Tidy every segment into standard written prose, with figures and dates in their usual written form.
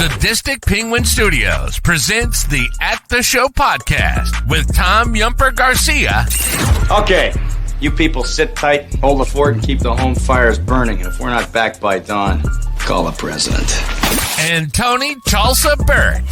Sadistic Penguin Studios presents the At the Show podcast with Tom Yumper Garcia. Okay, you people sit tight, hold the fort, and keep the home fires burning. And if we're not back by dawn, call the president. And Tony Tulsa Burt.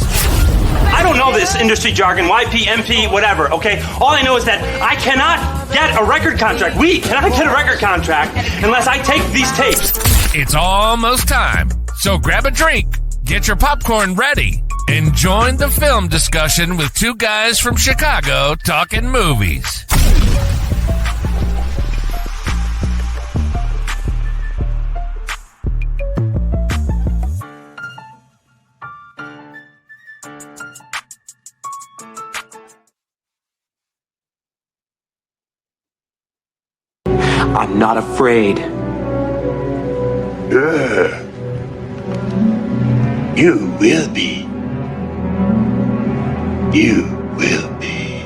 I don't know this industry jargon, YP, MP, whatever, okay? All I know is that I cannot get a record contract. We cannot get a record contract unless I take these tapes. It's almost time, so grab a drink, get your popcorn ready, and join the film discussion with two guys from Chicago talking movies. I'm not afraid. You will be. You will be.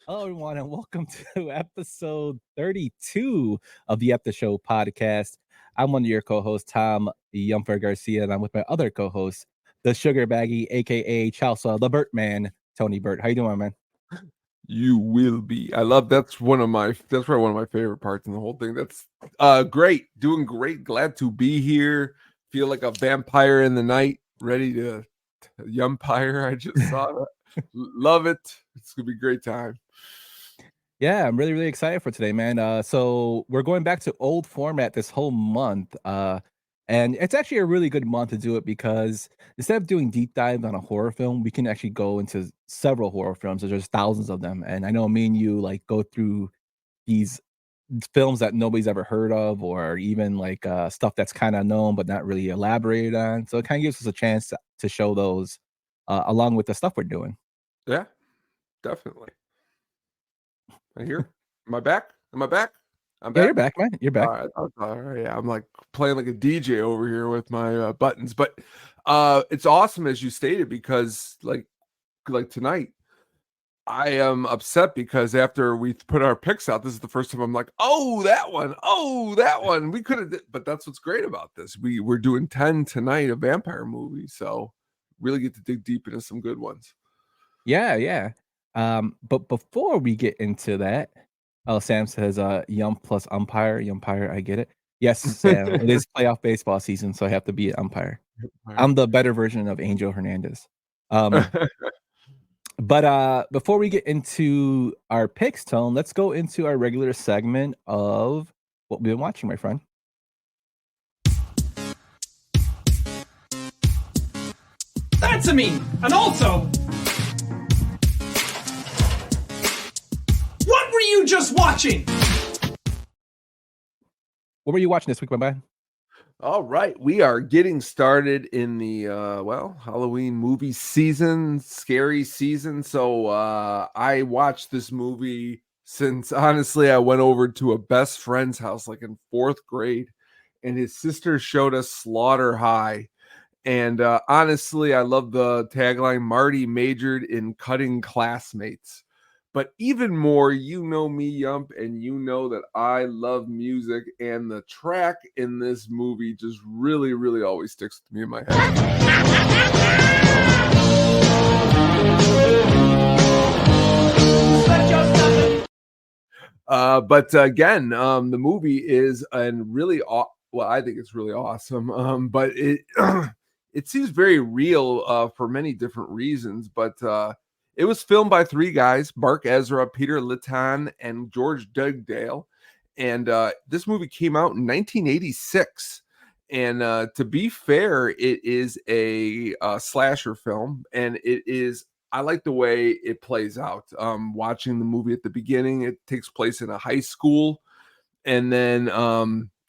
Hello, everyone, and welcome to episode 32 of the At the Show podcast. I'm one of your co-hosts, Tom Yumper Garcia, and I'm with my other co-host, the Sugar Baggy, aka Chalsa, the Burt Man, Tony Burt. How you doing, man? You will be. I love that's probably one of my favorite parts in the whole thing. That's great. Doing great. Glad to be here. Feel like a vampire in the night, ready to yumpire. I just saw that. Love it. It's gonna be a great time. Yeah, I'm really excited for today, man. So we're going back to old format this whole month. And it's actually a really good month to do it because instead of doing deep dives on a horror film, we can actually go into several horror films. There's thousands of them. And I know me and you like go through these films that nobody's ever heard of, or even like stuff that's kind of known but not really elaborated on. So it kind of gives us a chance to show those along with the stuff we're doing. Yeah, definitely. I hear. Am I back? I'm back. Yeah, you're back, man. You're back. All right. Yeah, I'm like playing like a DJ over here with my buttons, but it's awesome as you stated because like tonight, I am upset because after we put our picks out, this is the first time I'm like, oh, that one. We could have, but that's what's great about this. We're doing 10 tonight, a vampire movie, so really get to dig deep into some good ones. Yeah. But before we get into that. Oh, Sam says, Yum plus umpire. Yumpire, I get it. Yes, Sam. It is playoff baseball season, so I have to be an umpire. I'm the better version of Angel Hernandez. But before we get into our picks, Tone, let's go into our regular segment of what we've been watching, my friend. That's a me. And also, what were you just watching? What were you watching this week, my man? All right, we are getting started in the Halloween movie season, scary season. So I watched this movie since honestly I went over to a best friend's house like in 4th grade, and his sister showed us Slaughter High. And honestly, I love the tagline, Marty majored in cutting classmates. But even more, you know me, Yump, and you know that I love music, and the track in this movie just really always sticks to me in my head. But again, the movie is I think it's really awesome. But it it seems very real for many different reasons, but it was filmed by 3 guys, Mark Ezra, Peter Litton, and George Dugdale. And this movie came out in 1986. And to be fair, it is a slasher film. And I like the way it plays out. Watching the movie at the beginning, it takes place in a high school. And then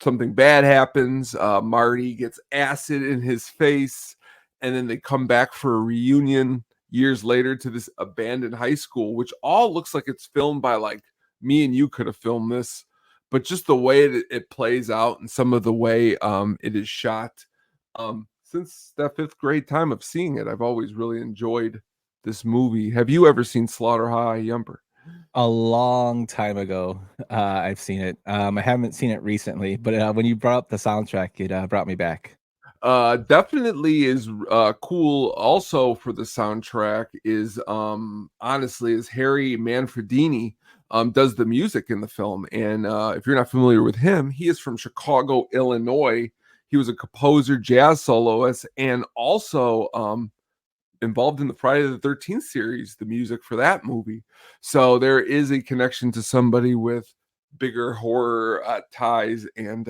something bad happens. Marty gets acid in his face. And then they come back for a reunion years later to this abandoned high school, which all looks like it's filmed by like me and you could have filmed this, but just the way it plays out and some of the way it is shot. Since that 5th grade time of seeing it, I've always really enjoyed this movie. Have you ever seen Slaughter High, Yumper? A long time ago, I've seen it. I haven't seen it recently, but when you brought up the soundtrack, it brought me back. Definitely is cool. Also for the soundtrack is honestly is Harry Manfredini does the music in the film. And if you're not familiar with him, he is from Chicago, Illinois. He was a composer, jazz soloist, and also involved in the Friday the 13th series, the music for that movie. So there is a connection to somebody with bigger horror ties. And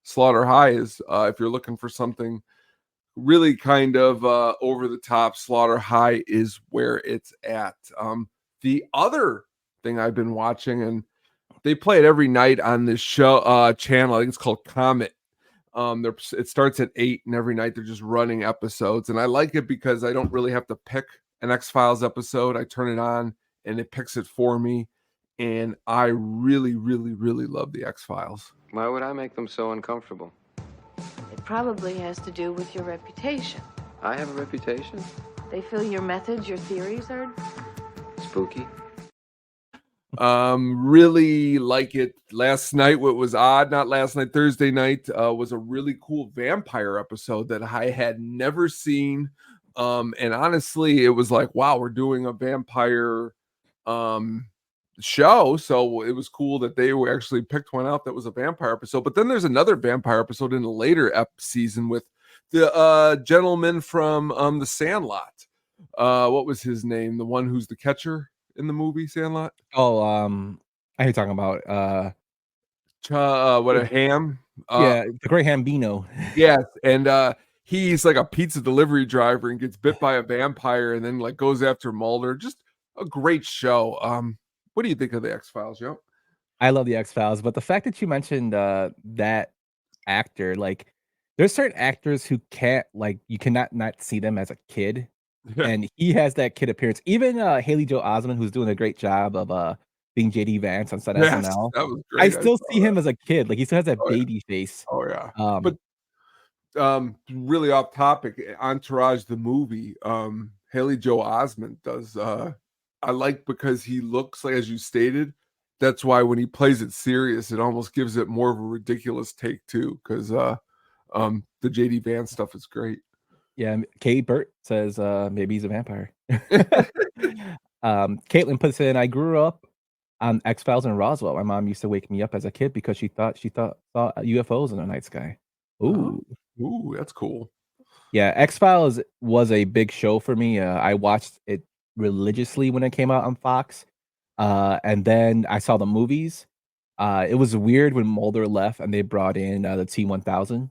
Slaughter High is, if you're looking for something really kind of over the top, Slaughter High is where it's at. The other thing I've been watching, and they play it every night on this show channel, I think it's called Comet. It starts at 8, and every night they're just running episodes, and I like it because I don't really have to pick an X-Files episode. I turn it on and it picks it for me, and I really, really, really love the X-Files. Why would I make them so uncomfortable? It probably has to do with your reputation. I have a reputation? They feel your methods, your theories are spooky. Really like it. Last night, what was odd, not last night, Thursday night, was a really cool vampire episode that I had never seen. And honestly, it was like, wow, we're doing a vampire show. So it was cool that they were actually picked one out that was a vampire episode. But then there's another vampire episode in a later season with the gentleman from The Sandlot. What was his name? The one who's the catcher in the movie Sandlot? Oh, I know you're talking about what a ham. The Great Hambino. Yes, and he's like a pizza delivery driver and gets bit by a vampire and then like goes after Mulder. Just a great show. What do you think of the X-Files, Joe? I love the X-Files, but the fact that you mentioned that actor, like there's certain actors who can't, like, you cannot not see them as a kid. And he has that kid appearance. Even Haley Joel Osment, who's doing a great job of being JD Vance on SNL. That was great. I still see him as a kid. Like he still has that baby face. Oh yeah. But really off topic, Entourage the movie. Haley Joel Osment does. I like because he looks like, as you stated, that's why when he plays it serious, it almost gives it more of a ridiculous take too. Because the JD Vance stuff is great. Yeah, Kate Burt says maybe he's a vampire. Caitlin puts in, I grew up on X-Files in Roswell. My mom used to wake me up as a kid because she thought saw UFOs in the night sky. Ooh, that's cool. Yeah, X-Files was a big show for me. I watched it religiously when it came out on Fox. And then I saw the movies. It was weird when Mulder left and they brought in the T-1000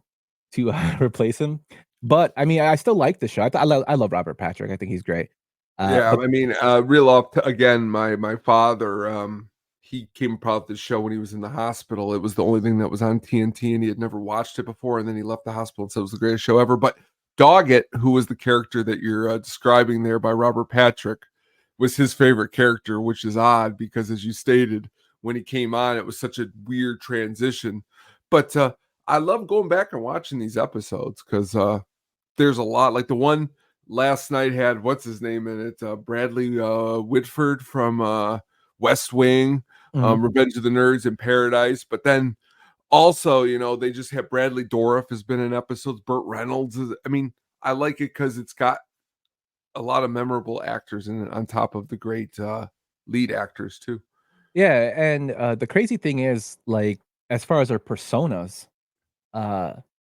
to replace him. But I mean, I still like the show. I love Robert Patrick. I think he's great. I mean, real off again. My father, he came about this show when he was in the hospital. It was the only thing that was on TNT, and he had never watched it before. And then he left the hospital and said it was the greatest show ever. But Doggett, who was the character that you're describing there by Robert Patrick, was his favorite character, which is odd because, as you stated, when he came on, it was such a weird transition. But I love going back and watching these episodes because there's a lot. Like the one last night had, what's his name in it? Bradley Whitford from West Wing, Revenge of the Nerds in Paradise. But then also, you know, they just have Bradley Dorff has been in episodes. Burt Reynolds. I mean, I like it because it's got a lot of memorable actors in it on top of the great lead actors too. Yeah, and the crazy thing is, like, as far as our personas,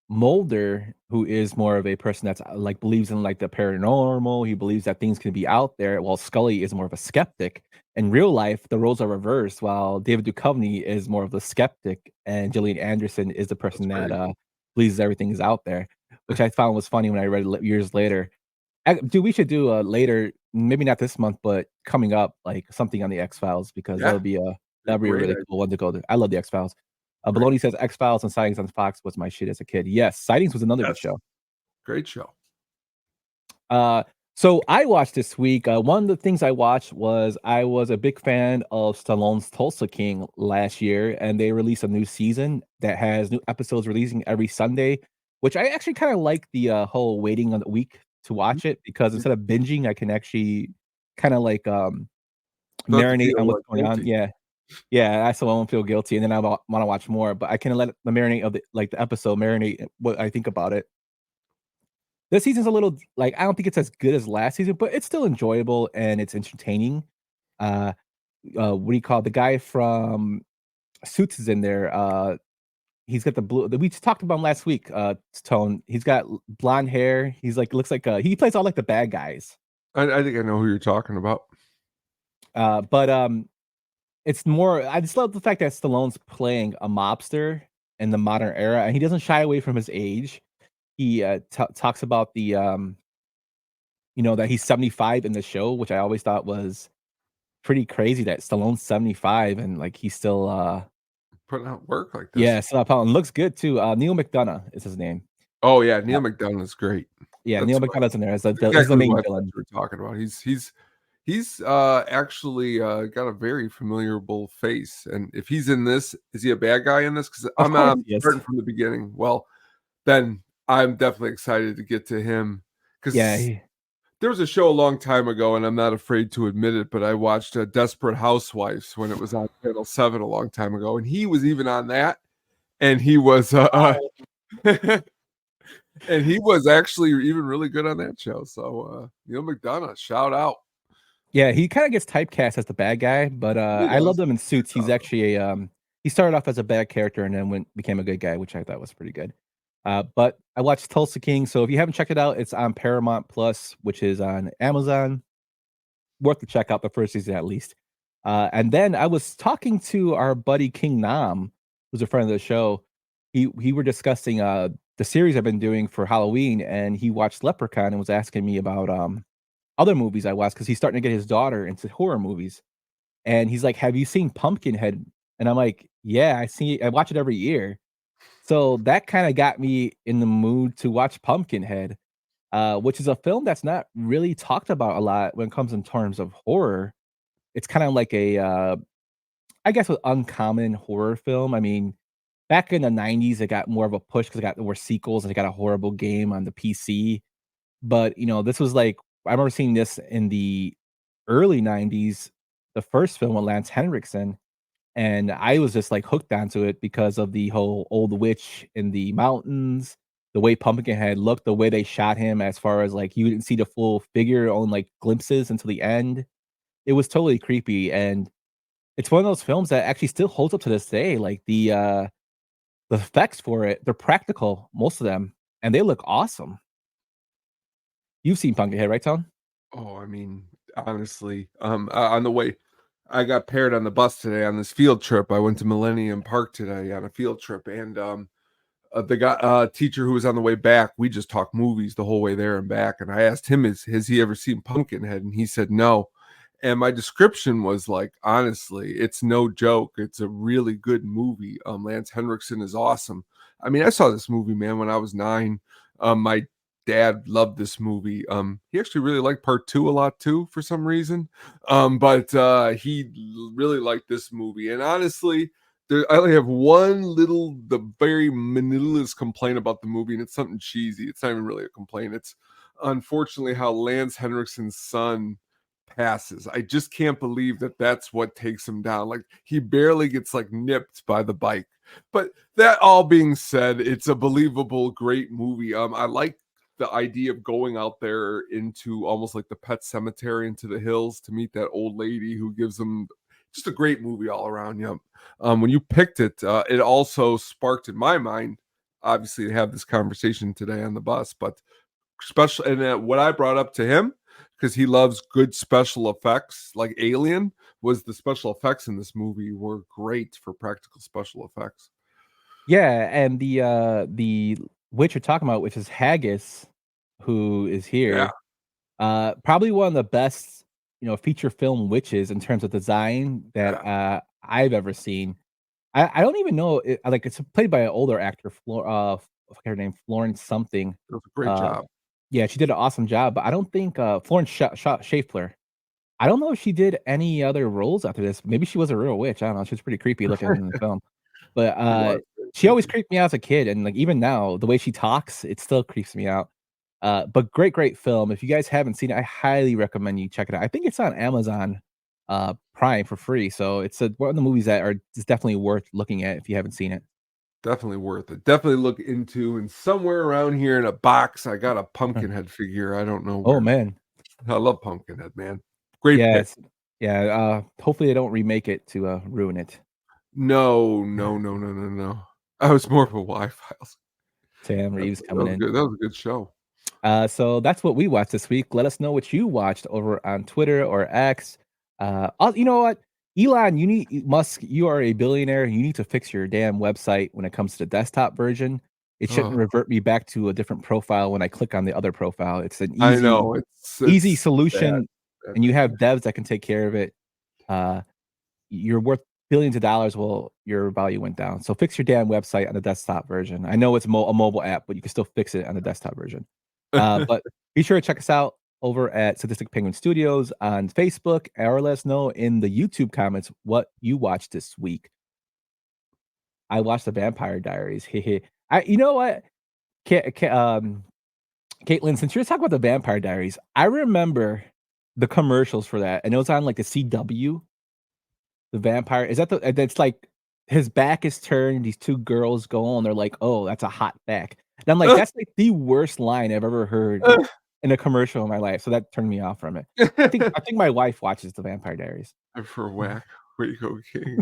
Mulder, who is more of a person that's like believes in like the paranormal, he believes that things can be out there, while Scully is more of a skeptic. In real life, the roles are reversed, while David Duchovny is more of the skeptic, and Gillian Anderson is the person that believes everything is out there, which I found was funny when I read it years later. Dude, we should do later, maybe not this month, but coming up, like something on the X-Files, because that'll be a really cool one to go to. I love the X-Files. Baloney says X-Files and Sightings on Fox was my shit as a kid. Yes, Sightings was another good show. Great show. So I watched this week. One of the things I watched was I was a big fan of Stallone's Tulsa King last year, and they released a new season that has new episodes releasing every Sunday, which I actually kind of like the whole waiting on the week to watch it, because instead of binging, I can actually kind of like marinate on what's going on. Yeah, I still won't feel guilty, and then I want to watch more. But I can let the marinate of the episode marinate what I think about it. This season's a little like I don't think it's as good as last season, but it's still enjoyable and it's entertaining. Uh, what do you call it? The guy from Suits is in there. He's got the blue. We just talked about him last week. Tone. He's got blonde hair. He's like looks like he plays all like the bad guys. I think I know who you're talking about. But it's more. I just love the fact that Stallone's playing a mobster in the modern era, and he doesn't shy away from his age. He talks about the that he's 75 in the show, which I always thought was pretty crazy that Stallone's 75 and like he's still putting out work like this. Yeah, so looks good too. Neil McDonough is his name. Oh yeah, Neil McDonough is great. Yeah, Neil McDonough's in there as the main villain. We're talking about. He's actually got a very familiarable face, and if he's in this, is he a bad guy in this? Because I'm starting from the beginning. Well, then I'm definitely excited to get to him because there was a show a long time ago, and I'm not afraid to admit it, but I watched Desperate Housewives when it was on Channel 7 a long time ago, and he was even on that, and he was and he was actually even really good on that show. So Neil McDonough, shout out. Yeah, he kind of gets typecast as the bad guy, but I love him in Suits. He's actually he started off as a bad character and then became a good guy, which I thought was pretty good. But I watched Tulsa King, so if you haven't checked it out, it's on Paramount Plus, which is on Amazon. Worth to check out the first season at least. And then I was talking to our buddy King Nam, who's a friend of the show. We were discussing the series I've been doing for Halloween, and he watched Leprechaun and was asking me about other movies I watched because he's starting to get his daughter into horror movies. And he's like, "Have you seen Pumpkinhead?" And I'm like, "Yeah, I watch it every year." So that kind of got me in the mood to watch Pumpkinhead, which is a film that's not really talked about a lot when it comes in terms of horror. It's kind of like a, I guess, an uncommon horror film. I mean, back in the 90s, it got more of a push because there were sequels and it got a horrible game on the PC. But, this was like, I remember seeing this in the early 90s, the first film with Lance Henriksen. And I was just like hooked onto it because of the whole old witch in the mountains, the way Pumpkinhead looked, the way they shot him, as far as like you didn't see the full figure on like glimpses until the end. It was totally creepy. And it's one of those films that actually still holds up to this day. Like the effects for it, they're practical, most of them, and they look awesome. You've seen Pumpkinhead, right, Tom? Oh, I mean, honestly, on the way, I got paired on the bus today on this field trip. I went to Millennium Park today on a field trip, and the guy, teacher who was on the way back, we just talked movies the whole way there and back. And I asked him, has he ever seen Pumpkinhead? And he said no. And my description was like, honestly, it's no joke. It's a really good movie. Lance Henriksen is awesome. I mean, I saw this movie, man, when I was 9. My dad loved this movie. He actually really liked part 2 a lot too, for some reason. But he really liked this movie. And honestly, I only have the very manillas complaint about the movie, and it's something cheesy. It's not even really a complaint. It's unfortunately how Lance Henriksen's son passes. I just can't believe that that's what takes him down. Like, he barely gets like nipped by the bike. But that all being said, it's a believable, great movie. I like the idea of going out there into almost like the pet cemetery into the hills to meet that old lady who gives them just a great movie all around. When you picked it, it also sparked in my mind, obviously, to have this conversation today on the bus, but special. And what I brought up to him, because he loves good special effects, like Alien, was the special effects in this movie were great for practical special effects. Yeah, and the witch you're talking about, which is Haggis, who is here, probably one of the best, feature film witches in terms of design that I've ever seen. I don't even know, it's played by an older actor, I forget her name, Florence something. It was a great job. Yeah, she did an awesome job, but I don't think Florence Schaffler. I don't know if she did any other roles after this. Maybe she was a real witch. I don't know. She was pretty creepy looking in the film. But she always creeped me out as a kid, and like even now, the way she talks, it still creeps me out. But great film. If you guys haven't seen it, I highly recommend you check it out. I think it's on Amazon Prime for free, so it's one of the movies that is definitely worth looking at if you haven't seen it. Definitely worth it. Definitely look into, and somewhere around here in a box, I got a Pumpkinhead figure. I don't know where. Oh man, I love Pumpkinhead, man. Great pick. yes, yeah. Hopefully they don't remake it to ruin it. No. I was more of a Y-Files. Sam Reeves coming in. That was a good show. So that's what we watched this week. Let us know what you watched over on Twitter or X. You know what, Elon, Musk, you are a billionaire. You need to fix your damn website when it comes to the desktop version. It shouldn't revert me back to a different profile when I click on the other profile. It's an easy, I know easy solution, bad. and you have devs that can take care of it. You're worth billions of dollars. Well, your value went down. So fix your damn website on the desktop version. I know it's a mobile app, but you can still fix it on the desktop version. But be sure to check us out over at Sadistic Penguin Studios on Facebook, or let us know in the YouTube comments what you watched this week. I watched The Vampire Diaries. You know what, Caitlin, since you're talking about The Vampire Diaries, I remember the commercials for that, and it was on like the CW. The vampire is that it's like his back is turned. These two girls go on. They're like, "Oh, that's a hot back." And I'm like, that's like the worst line I've ever heard in a commercial in my life. So that turned me off from it. I think my wife watches The Vampire Diaries. For whack, where you go, King?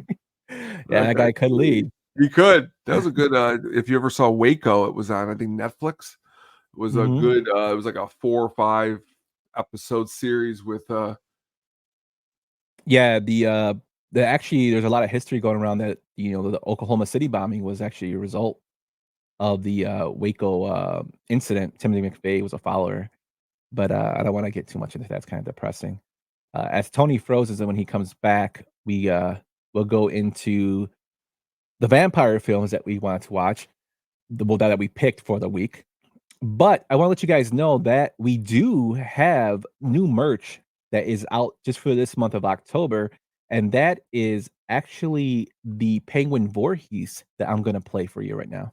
Yeah, that guy could lead. He could. That was a good. If you ever saw Waco, it was on, I think, Netflix. It was a good. It was like a 4 or 5 episode series with. Yeah, actually, there's a lot of history going around that the Oklahoma City bombing was actually a result of the Waco incident. Timothy McVeigh was a follower, but I don't want to get too much into that. It's kind of depressing. As Tony frozen, when he comes back, we'll go into the vampire films that we wanted to watch, that we picked for the week. But I want to let you guys know that we do have new merch that is out just for this month of October. And that is actually the Penguin Voorhees that I'm going to play for you right now.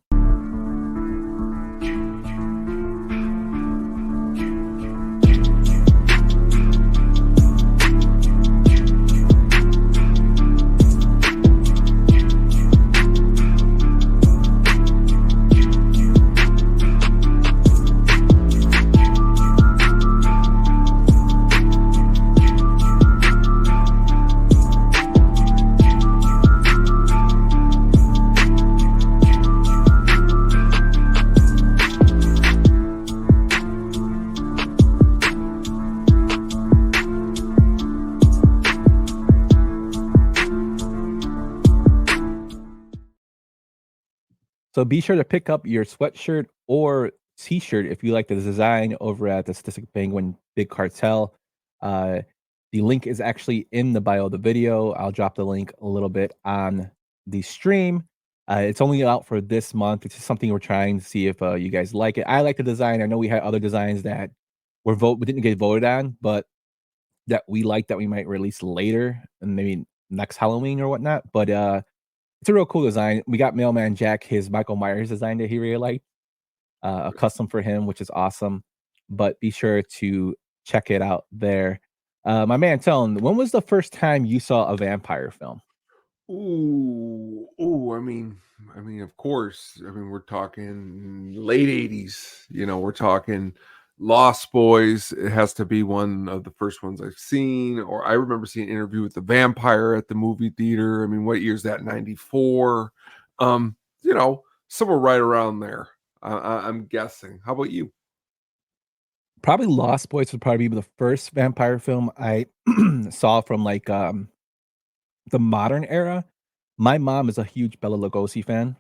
So be sure to pick up your sweatshirt or t-shirt if you like the design over at the Sadistic Penguin Big Cartel. The link is actually in the bio of the video. I'll drop the link a little bit on the stream. It's only out for this month. It's just something we're trying to see if you guys like it. I like the design. I know we had other designs that we didn't get voted on, but that we like that we might release later and maybe next Halloween or whatnot. But it's a real cool design. We got Mailman Jack his Michael Myers design that he really liked, a custom for him, which is awesome. But be sure to check it out there. My man, Tone, when was the first time you saw a vampire film? I mean, of course. I mean, we're talking late 80s. We're talking Lost Boys. It has to be one of the first ones I've seen. Or I remember seeing an Interview with the Vampire at the movie theater. I mean, what year is that? 94. Somewhere right around there. I'm guessing. How about you? Probably Lost Boys would probably be the first vampire film I saw from like the modern era. My mom is a huge Bela Lugosi fan.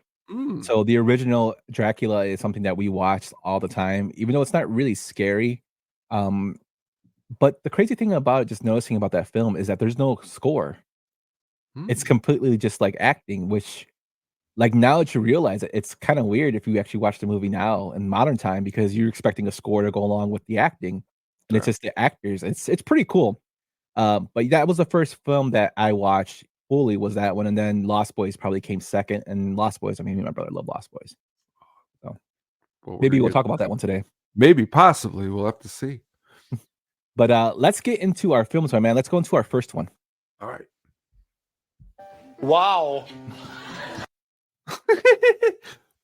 So the original Dracula is something that we watched all the time, even though it's not really scary. But the crazy thing about it, just noticing about that film, is that there's no score. It's completely just like acting, which like now that you realize it, it's kind of weird if you actually watch the movie now in modern time, because you're expecting a score to go along with the acting, and it's just the actors. It's pretty cool. But that was the first film that I watched fully, was that one, and then Lost Boys probably came second. And Lost Boys, I mean, my brother loved Lost Boys, so maybe we'll talk about that one today. Maybe, possibly, we'll have to see. But let's get into our films, my man. Let's go into our first one. All right. Wow.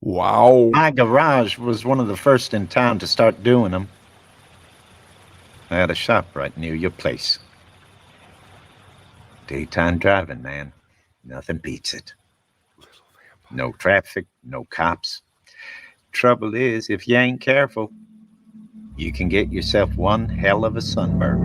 Wow. My garage was one of the first in town to start doing them. I had a shop right near your place. Daytime driving, man. Nothing beats it. No traffic, no cops. Trouble is, if you ain't careful, you can get yourself one hell of a sunburn.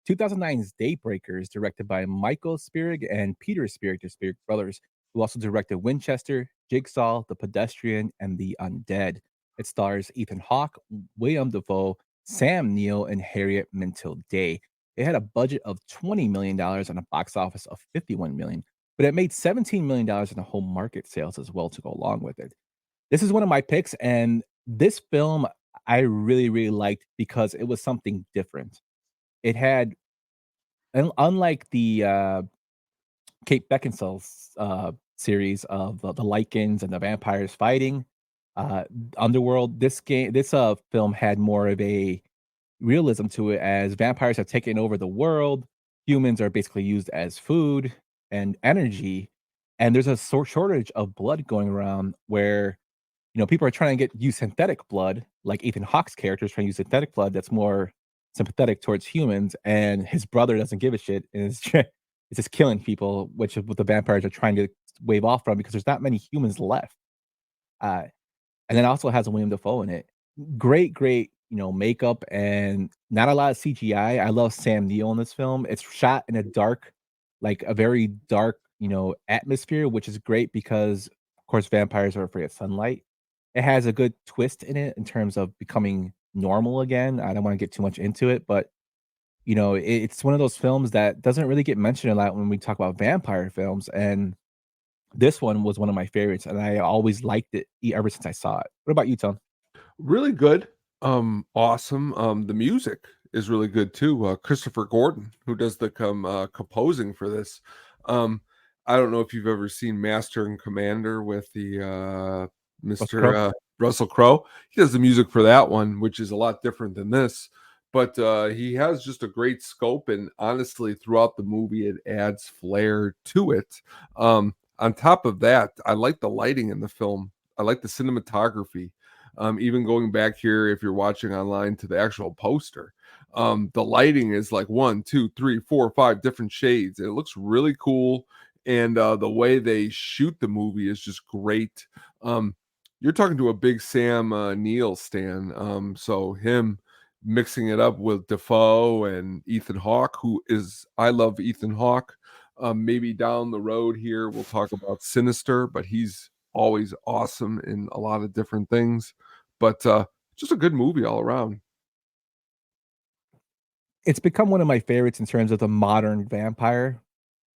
2009's Daybreakers, directed by Michael Spierig and Peter Spierig, the Spierig brothers, who also directed Winchester, Jigsaw, The Pedestrian, and The Undead. It stars Ethan Hawke, William Dafoe, Sam Neill, and Harriet Mintel Day. It had a budget of $20 million and a box office of $51 million, but it made $17 million in the home market sales as well to go along with it. This is one of my picks, and this film I really, really liked because it was something different. It had, unlike the Kate Beckinsale's series of the Lycans and the vampires fighting, Underworld, this film had more of a realism to it, as vampires have taken over the world. Humans are basically used as food and energy, and there's a shortage of blood going around where, people are trying to use synthetic blood, like Ethan Hawke's character is trying to use synthetic blood that's more sympathetic towards humans, and his brother doesn't give a shit and is just killing people, which is what the vampires are trying to wave off from because there's not many humans left. And then it also has William Dafoe in it. Great, makeup and not a lot of CGI. I love Sam Neill in this film. It's shot in a very dark, atmosphere, which is great because, of course, vampires are afraid of sunlight. It has a good twist in it in terms of becoming normal again. I don't want to get too much into it, but it's one of those films that doesn't really get mentioned a lot when we talk about vampire films, and this one was one of my favorites, and I always liked it ever since I saw it. What about you, Tom? Really good. Awesome. The music is really good too. Christopher Gordon, who does the composing for this. I don't know if you've ever seen Master and Commander with the Mr. Russell Crowe. He does the music for that one, which is a lot different than this. But he has just a great scope, and honestly, throughout the movie, it adds flair to it. On top of that, I like the lighting in the film. I like the cinematography. Even going back here, if you're watching online, to the actual poster, the lighting is like 1, 2, 3, 4, 5 different shades. And it looks really cool. And the way they shoot the movie is just great. You're talking to a big Sam Neill stan. So him mixing it up with Dafoe and Ethan Hawke, I love Ethan Hawke. Maybe down the road here, we'll talk about Sinister, but he's always awesome in a lot of different things. But just a good movie all around. It's become one of my favorites in terms of the modern vampire.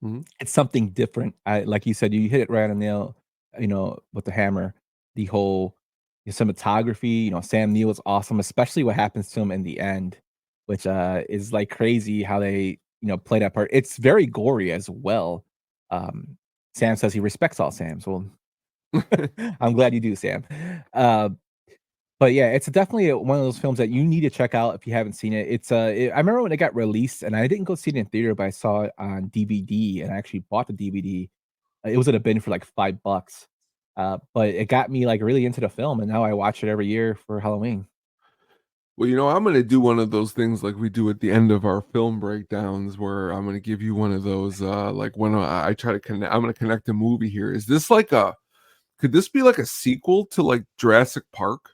Mm-hmm. It's something different. Like you said, you hit it right on the nail, with the hammer. The whole cinematography, Sam Neill is awesome, especially what happens to him in the end, which is like crazy how they, play that part. It's very gory as well. Sam says he respects all Sams. Well, I'm glad you do, Sam. But yeah, it's definitely one of those films that you need to check out if you haven't seen it. I remember when it got released, and I didn't go see it in theater, but I saw it on DVD, and I actually bought the DVD. It was in a bin for like $5. But it got me like really into the film, and now I watch it every year for Halloween. Well, I'm going to do one of those things like we do at the end of our film breakdowns, where I'm going to give you one of those, like when I try to connect, I'm going to connect a movie here. Is this could this be like a sequel to like Jurassic Park?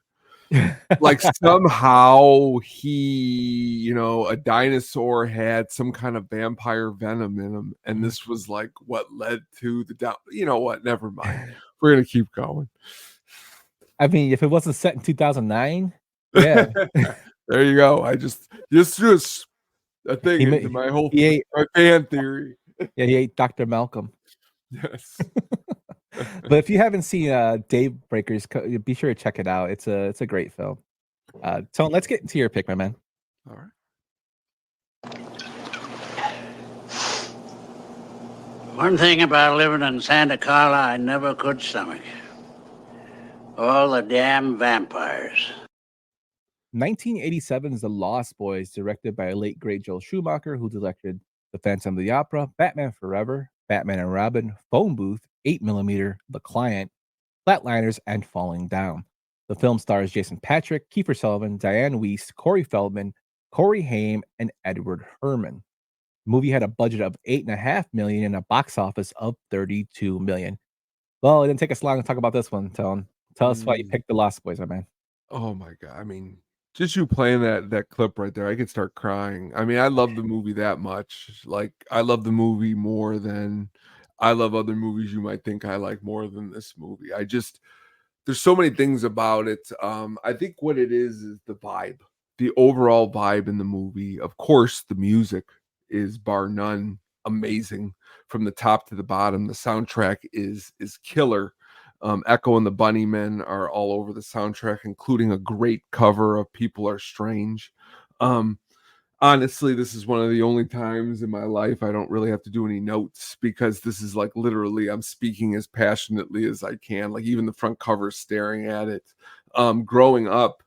Like somehow a dinosaur had some kind of vampire venom in him, and this was like what led to the down. You know what? Never mind. We're going to keep going. I mean, if it wasn't set in 2009, yeah. There you go. I just threw a thing into my whole my fan theory. Yeah, he ate Dr. Malcolm. Yes. But if you haven't seen Daybreakers, be sure to check it out. It's a great film. Tone, let's get into your pick, my man. All right. One thing about living in Santa Carla I never could stomach. All the damn vampires. 1987's The Lost Boys, directed by late great Joel Schumacher, who directed The Phantom of the Opera, Batman Forever, Batman and Robin, Phone Booth, 8mm, The Client, Flatliners, and Falling Down. The film stars Jason Patric, Kiefer Sutherland, Diane Weiss, Corey Feldman, Corey Haim, and Edward Herrmann. The movie had a budget of $8.5 million and a box office of $32 million. Well, it didn't take us long to talk about this one, Tone. Tell us why you picked The Lost Boys, my man. Oh my God. I mean, just you playing that clip right there, I could start crying. I mean, I love the movie that much. Like, I love the movie more than I love other movies you might think I like more than this movie. There's so many things about it. I think what it is the vibe, the overall vibe in the movie. Of course, the music is bar none amazing from the top to the bottom. The soundtrack is killer. Echo and the Bunnymen are all over the soundtrack, including a great cover of People Are Strange. Honestly, this is one of the only times in my life I don't really have to do any notes, because this is like literally I'm speaking as passionately as I can. Like, even the front cover, staring at it. Growing up,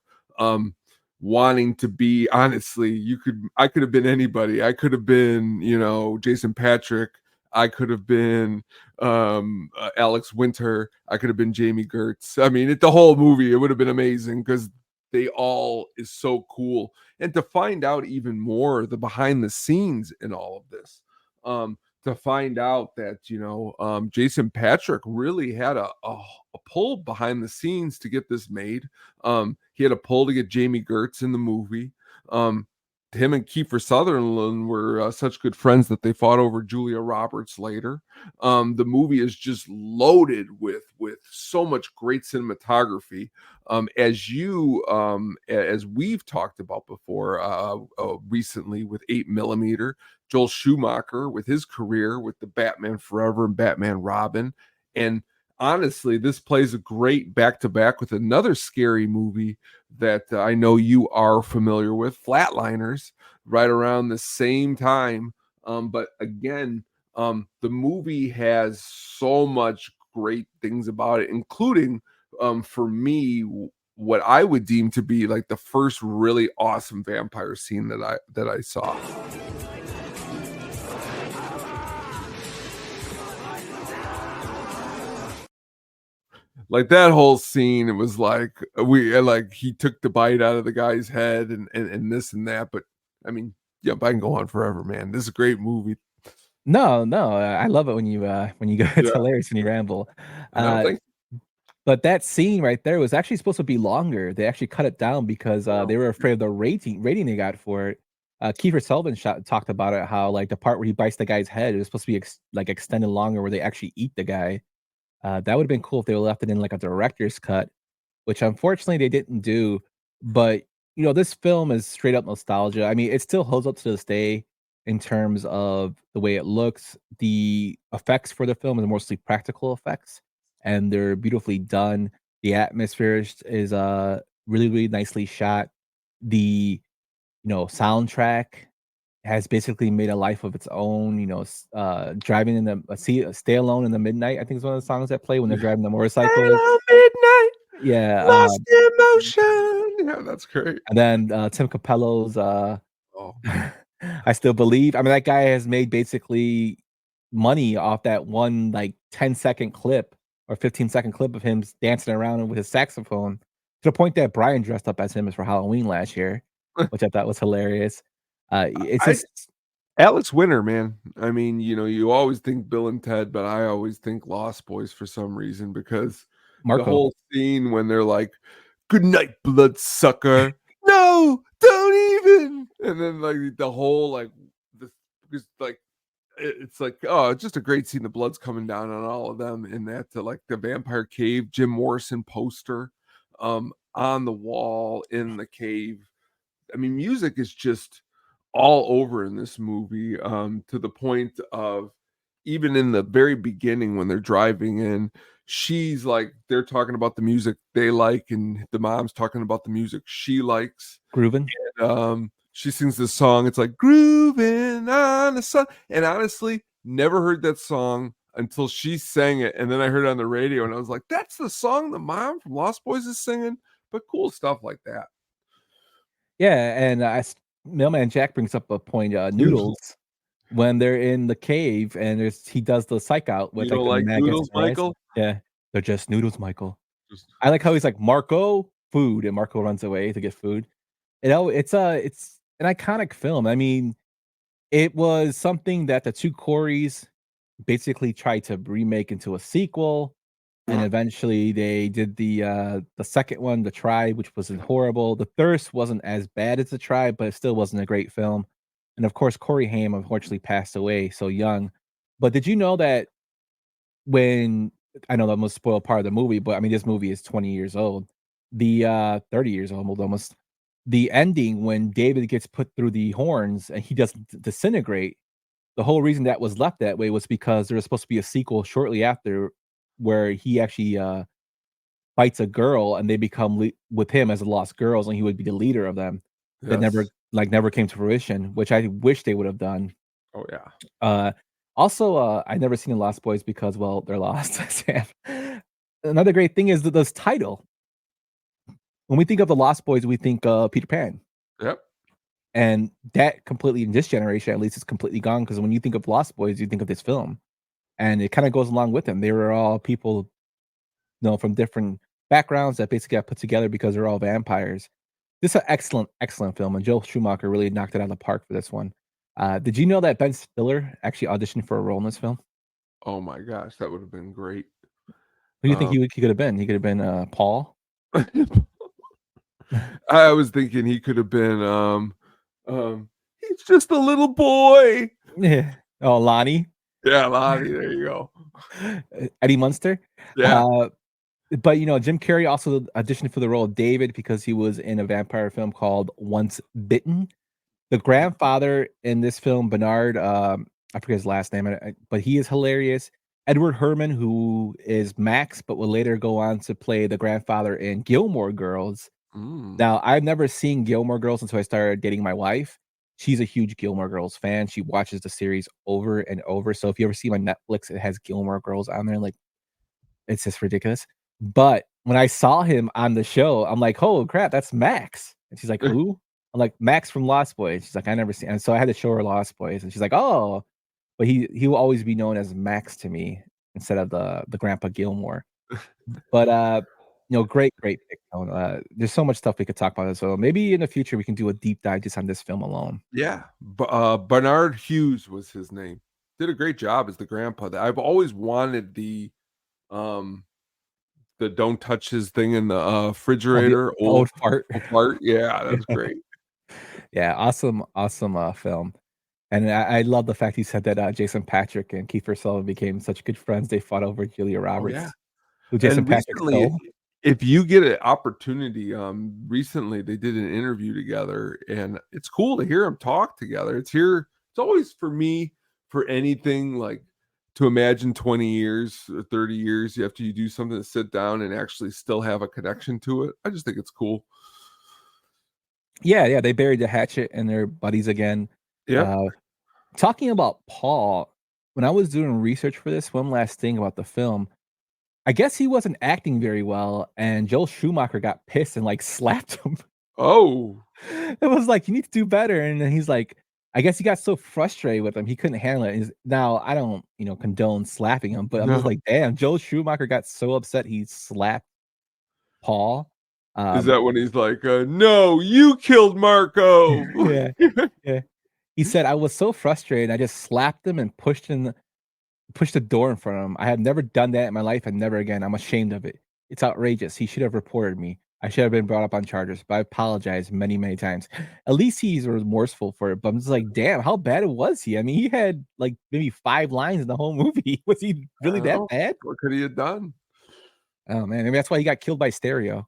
wanting to be, honestly, I could have been anybody. I could have been, Jason Patric. I could have been Alex Winter. I could have been Jamie Gertz. I mean, the whole movie, it would have been amazing, because they all is so cool. And to find out even more the behind the scenes in all of this, to find out that, Jason Patric really had a pull behind the scenes to get this made. He had a pull to get Jamie Gertz in the movie. Him and Kiefer Sutherland were such good friends that they fought over Julia Roberts later. The movie is just loaded with so much great cinematography. As we've talked about before, recently with 8mm, Joel Schumacher with his career with the Batman Forever and Batman Robin. And honestly, this plays a great back-to-back with another scary movie that I know you are familiar with, Flatliners, right around the same time. But again, the movie has so much great things about it, including, for me, what I would deem to be like the first really awesome vampire scene that I saw. Like, that whole scene, it was like he took the bite out of the guy's head and this and that. But I mean, yeah, I can go on forever, man. This is a great movie. No, I love it when you go. It's hilarious when you ramble. But that scene right there was actually supposed to be longer. They actually cut it down because they were afraid of the rating they got for it. Kiefer Sutherland talked about it, how like the part where he bites the guy's head is supposed to be extended longer, where they actually eat the guy. That would have been cool if they would left it in like a director's cut, which unfortunately they didn't do. But this film is straight up nostalgia. I mean, it still holds up to this day in terms of the way it looks. The effects for the film is mostly practical effects, and they're beautifully done. The atmosphere is really, really nicely shot. The soundtrack has basically made a life of its own. Driving in the Stay Alone in the Midnight, I think is one of the songs that play when they're driving the motorcycle. Hello, midnight. Yeah, Lost emotion. Yeah, that's great. And then Tim Capello's I Still Believe. I mean, that guy has made basically money off that one like 10-second clip or 15-second clip of him dancing around with his saxophone, to the point that Brian dressed up as him for Halloween last year, which I thought was hilarious. It's just Alex Winter, man. I mean, you always think Bill and Ted, but I always think Lost Boys for some reason, because Marco. The whole scene when they're like, "Good night, bloodsucker." No, don't even. And then like the whole it's like, oh, it's just a great scene. The blood's coming down on all of them in that like the Vampire Cave Jim Morrison poster on the wall in the cave. I mean, music is just all over in this movie, to the point of even in the very beginning when they're driving in, she's like, they're talking about the music they like, and the mom's talking about the music she likes. Groovin'. And, she sings this song. It's like grooving on the sun. And honestly, never heard that song until she sang it. And then I heard it on the radio and I was like, that's the song the mom from Lost Boys is singing. But cool stuff like that. Yeah. And Mailman Jack brings up a point, noodles. when they're in the cave and he does the psych out with You don't the like maggots noodles, and rice. Michael? Yeah, they're just noodles, Michael. I like how he's like, Marco, food, and Marco runs away to get food. It's an iconic film. I mean, it was something that the two Coreys basically tried to remake into a sequel, and eventually they did the second one, The Tribe, which wasn't horrible. The Thirst wasn't as bad as The Tribe, but it still wasn't a great film. And of course, Corey Haim unfortunately passed away so young. But did you know that when I know that must spoil part of the movie, but I mean, this movie is 20 years old. The 30 years old almost. The ending when David gets put through the horns and he doesn't disintegrate, the whole reason that was left that way was because there was supposed to be a sequel shortly after where he actually fights a girl and they become with him as the Lost Girls and he would be the leader of them. That never came to fruition, which I wish they would have done. Oh yeah. Also, I never seen the Lost Boys because, well, they're lost. Sam. Another great thing is this title. When we think of the Lost Boys, we think Peter Pan. Yep. And that completely, in this generation, at least, is completely gone. Because when you think of Lost Boys, you think of this film, and it kind of goes along with them. They were all people, from different backgrounds that basically got put together because they're all vampires. This is an excellent, excellent film, and Joel Schumacher really knocked it out of the park for this one. Did you know that Ben Stiller actually auditioned for a role in this film? Oh my gosh, that would have been great. Who do you think he could have been? He could have been Paul. I was thinking he could have been he's just a little boy. Yeah. Oh, Lonnie. Yeah, Lonnie. There you go. Eddie Munster. Yeah. But Jim Carrey also auditioned for the role of David because he was in a vampire film called Once Bitten. The grandfather in this film, Bernard, I forget his last name, but he is hilarious. Edward Herman, who is Max, but will later go on to play the grandfather in Gilmore Girls. Now, I've never seen Gilmore Girls until I started dating my wife. She's a huge Gilmore Girls fan. She watches the series over and over. So if you ever see my Netflix, it has Gilmore Girls on there. Like, it's just ridiculous. But when I saw him on the show, I'm like, oh crap, that's Max. And she's like, who? I'm like, Max from Lost Boys. She's like, I never seen. And so I had to show her Lost Boys, and she's like, oh, but he will always be known as Max to me instead of the Grandpa Gilmore. But great pick. There's so much stuff we could talk about. So maybe in the future we can do a deep dive just on this film alone. Yeah, Bernard Hughes was his name. Did a great job as the grandpa. I've always wanted the don't touch his thing in the refrigerator. Old fart. Yeah, that's great. Yeah, awesome film. And I love the fact he said that Jason Patrick and Kiefer Sutherland became such good friends. They fought over Julia Roberts. Yeah. Who Jason And Patrick recently, stole. if you get an opportunity, recently they did an interview together, and it's cool to hear them talk together. It's always for me, for anything like to imagine 20 years or 30 years after you do something, to sit down and actually still have a connection to it. I just think it's cool. Yeah, they buried the hatchet and they're buddies again. Yeah. Talking about Paul, when I was doing research for this, one last thing about the film, I guess he wasn't acting very well, and Joel Schumacher got pissed and like slapped him. Oh. It was like, you need to do better. And then he's like, I guess he got so frustrated with him, he couldn't handle it. Now, I don't, condone slapping him, but I'm just like, damn, Joel Schumacher got so upset he slapped Paul. Is that when he's like, no, you killed Marco? Yeah. He said, I was so frustrated. I just slapped him and pushed the door in front of him. I have never done that in my life, and never again. I'm ashamed of it. It's outrageous. He should have reported me. I should have been brought up on charges, but I apologize many, many times. At least he's remorseful for it. But I'm just like, damn, how bad was he? I mean, he had like maybe 5 lines in the whole movie. Was he really that bad? What could he have done? Oh man, maybe that's why he got killed by stereo.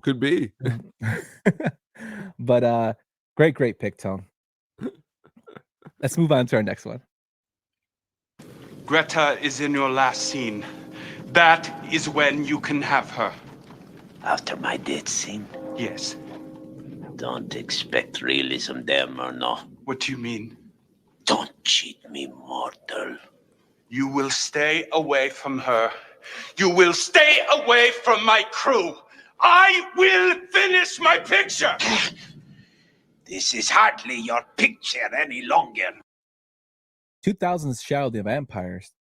Could be. But great pick, Tone. Let's move on to our next one. Greta is in your last scene. That is when you can have her. After my death scene? Yes. Don't expect realism there, Murnau. What do you mean? Don't cheat me, mortal. You will stay away from her. You will stay away from my crew. I will finish my picture. This is hardly your picture any longer. 2000's Shadow of the Vampires,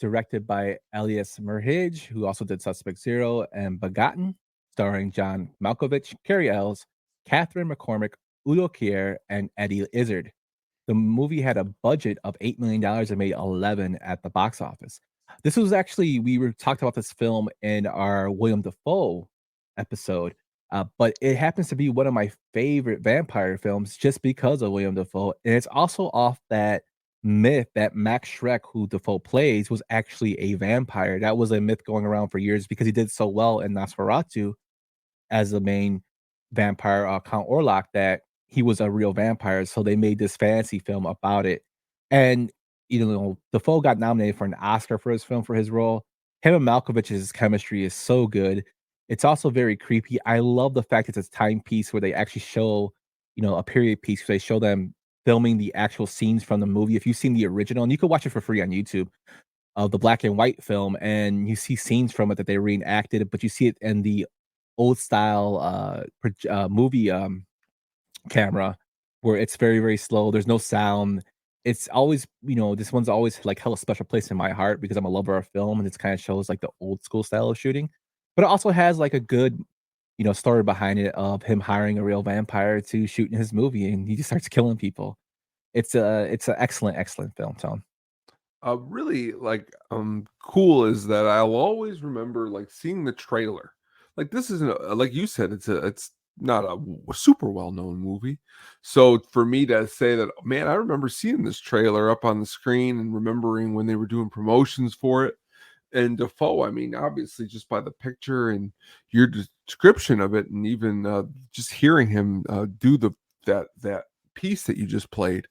directed by Elias Merhige, who also did Suspect Zero and Begotten, starring John Malkovich, Carrie Ells, Catherine McCormick, Udo Kier, and Eddie Izzard. The movie had a budget of $8 million and made 11 at the box office. This was actually, talked about this film in our William Dafoe episode, but it happens to be one of my favorite vampire films just because of William Dafoe. And it's also off that myth that Max Schreck, who Dafoe plays, was actually a vampire. That was a myth going around for years because he did so well in Nosferatu as the main vampire, Count Orlok, that he was a real vampire. So they made this fantasy film about it. And, Dafoe got nominated for an Oscar for his film for his role. Him and Malkovich's chemistry is so good. It's also very creepy. I love the fact it's a timepiece where they actually show, a period piece. They show them filming the actual scenes from the movie. If you've seen the original, and you can watch it for free on YouTube, of the black and white film, and you see scenes from it that they reenacted, but you see it in the old style movie camera where it's very, very slow. There's no sound. It's always, this one's always like hella special place in my heart because I'm a lover of film, and it kind of shows like the old school style of shooting. But it also has like a good, story behind it of him hiring a real vampire to shoot in his movie, and he just starts killing people. It's an excellent film, Tone. Really cool is that I'll always remember like seeing the trailer. Like this isn't like you said, it's not a super well-known movie. So for me to say that, man, I remember seeing this trailer up on the screen and remembering when they were doing promotions for it. And Dafoe, I mean, obviously just by the picture and your description of it, and even just hearing him do that piece that you just played,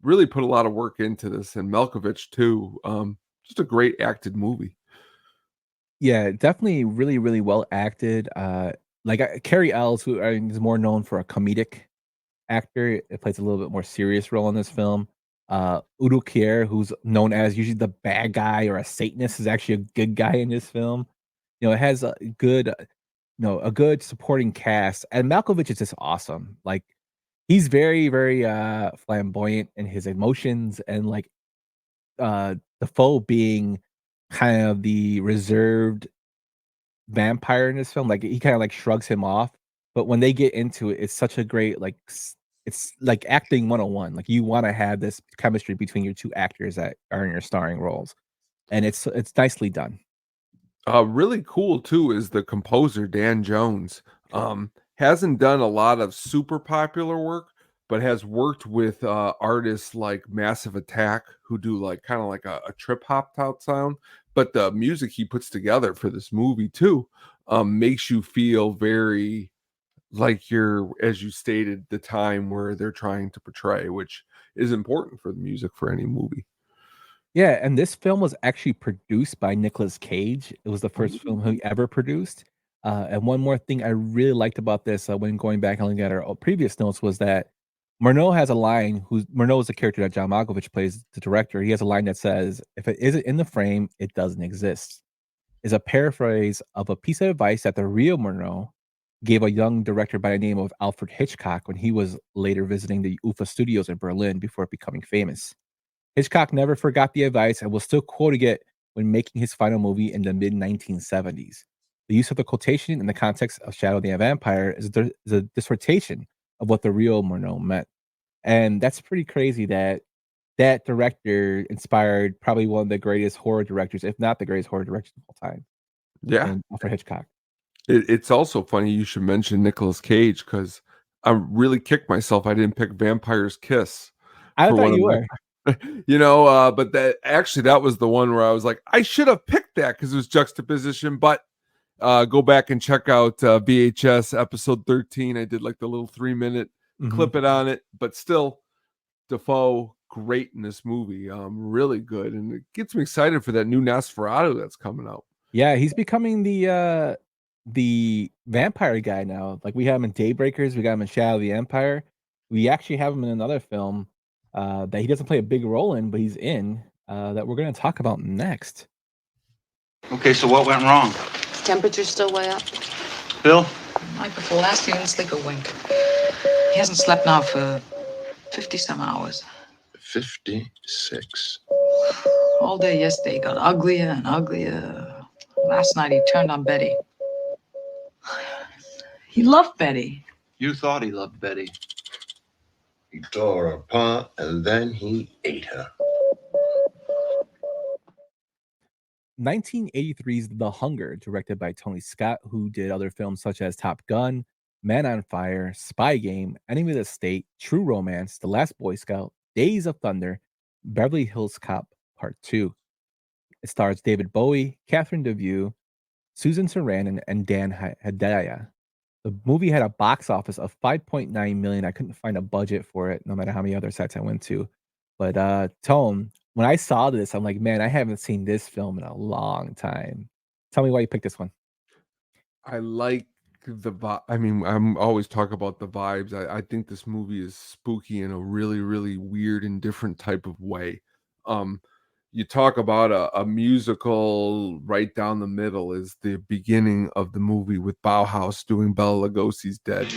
really put a lot of work into this. And Malkovich too, just a great acted movie. Yeah, definitely really, really well acted. Carrie Ells, who is more known for a comedic actor, it plays a little bit more serious role in this film. Udo Kier, who's known as usually the bad guy or a Satanist, is actually a good guy in this film. It has a good supporting cast, and Malkovich is just awesome. Like, he's very, very flamboyant in his emotions, and Dafoe being kind of the reserved vampire in this film, like he kind of like shrugs him off. But when they get into it, it's such a great it's like acting 101. Like, you want to have this chemistry between your two actors that are in your starring roles, and it's nicely done. Really cool too is the composer Dan Jones. Hasn't done a lot of super popular work, but has worked with artists like Massive Attack, who do kind of like a trip hop type sound. But the music he puts together for this movie too makes you feel very like you're, as you stated, the time where they're trying to portray, which is important for the music for any movie. Yeah, and this film was actually produced by Nicolas Cage. It was the first film he ever produced. And one more thing I really liked about this when going back and looking at our previous notes was that Murnau has a line. Murnau is the character that John Malkovich plays, the director. He has a line that says, "If it isn't in the frame, it doesn't exist." Is a paraphrase of a piece of advice that the real Murnau gave a young director by the name of Alfred Hitchcock when he was later visiting the UFA studios in Berlin before becoming famous. Hitchcock never forgot the advice and was still quoting it when making his final movie in the mid-1970s. The use of the quotation in the context of Shadow of the Vampire is a dissertation of what the real Murnau meant. And that's pretty crazy that that director inspired probably one of the greatest horror directors, if not the greatest horror director of all time. Yeah. Alfred Hitchcock. It's also funny you should mention Nicolas Cage, because I really kicked myself I didn't pick Vampire's Kiss. I thought you were. But that was the one where I was like, I should have picked that because it was juxtaposition. But go back and check out VHS episode 13. I did like the little 3-minute clip it on it, but still, Dafoe great in this movie. Really good, and it gets me excited for that new Nosferatu that's coming out. Yeah, he's becoming the vampire guy now. Like, we have him in Daybreakers, we got him in Shadow of the Empire. We actually have him in another film that he doesn't play a big role in, but he's in that we're going to talk about next. Okay, so what went wrong? Temperature's still way up. Bill? Night before last, he didn't sleep a wink. He hasn't slept now for 50-some hours. 56. All day yesterday got uglier and uglier. Last night he turned on Betty. He loved Betty. You thought he loved Betty. He tore her apart and then he ate her. 1983's The Hunger, directed by Tony Scott, who did other films such as Top Gun, Man on Fire, Spy Game, Enemy of the State, True Romance, The Last Boy Scout, Days of Thunder, Beverly Hills Cop Part 2. It stars David Bowie, Catherine Deneuve, Susan Sarandon, and Dan Hedaya. The movie had a box office of $5.9 million. I couldn't find a budget for it, no matter how many other sites I went to. But Tone, when I saw this, I'm like, man, I haven't seen this film in a long time. Tell me why you picked this one. I like the vibe. I mean, I'm always talk about the vibes. I think this movie is spooky in a really, really weird and different type of way. You talk about a musical right down the middle is the beginning of the movie with Bauhaus doing Bela Lugosi's Dead.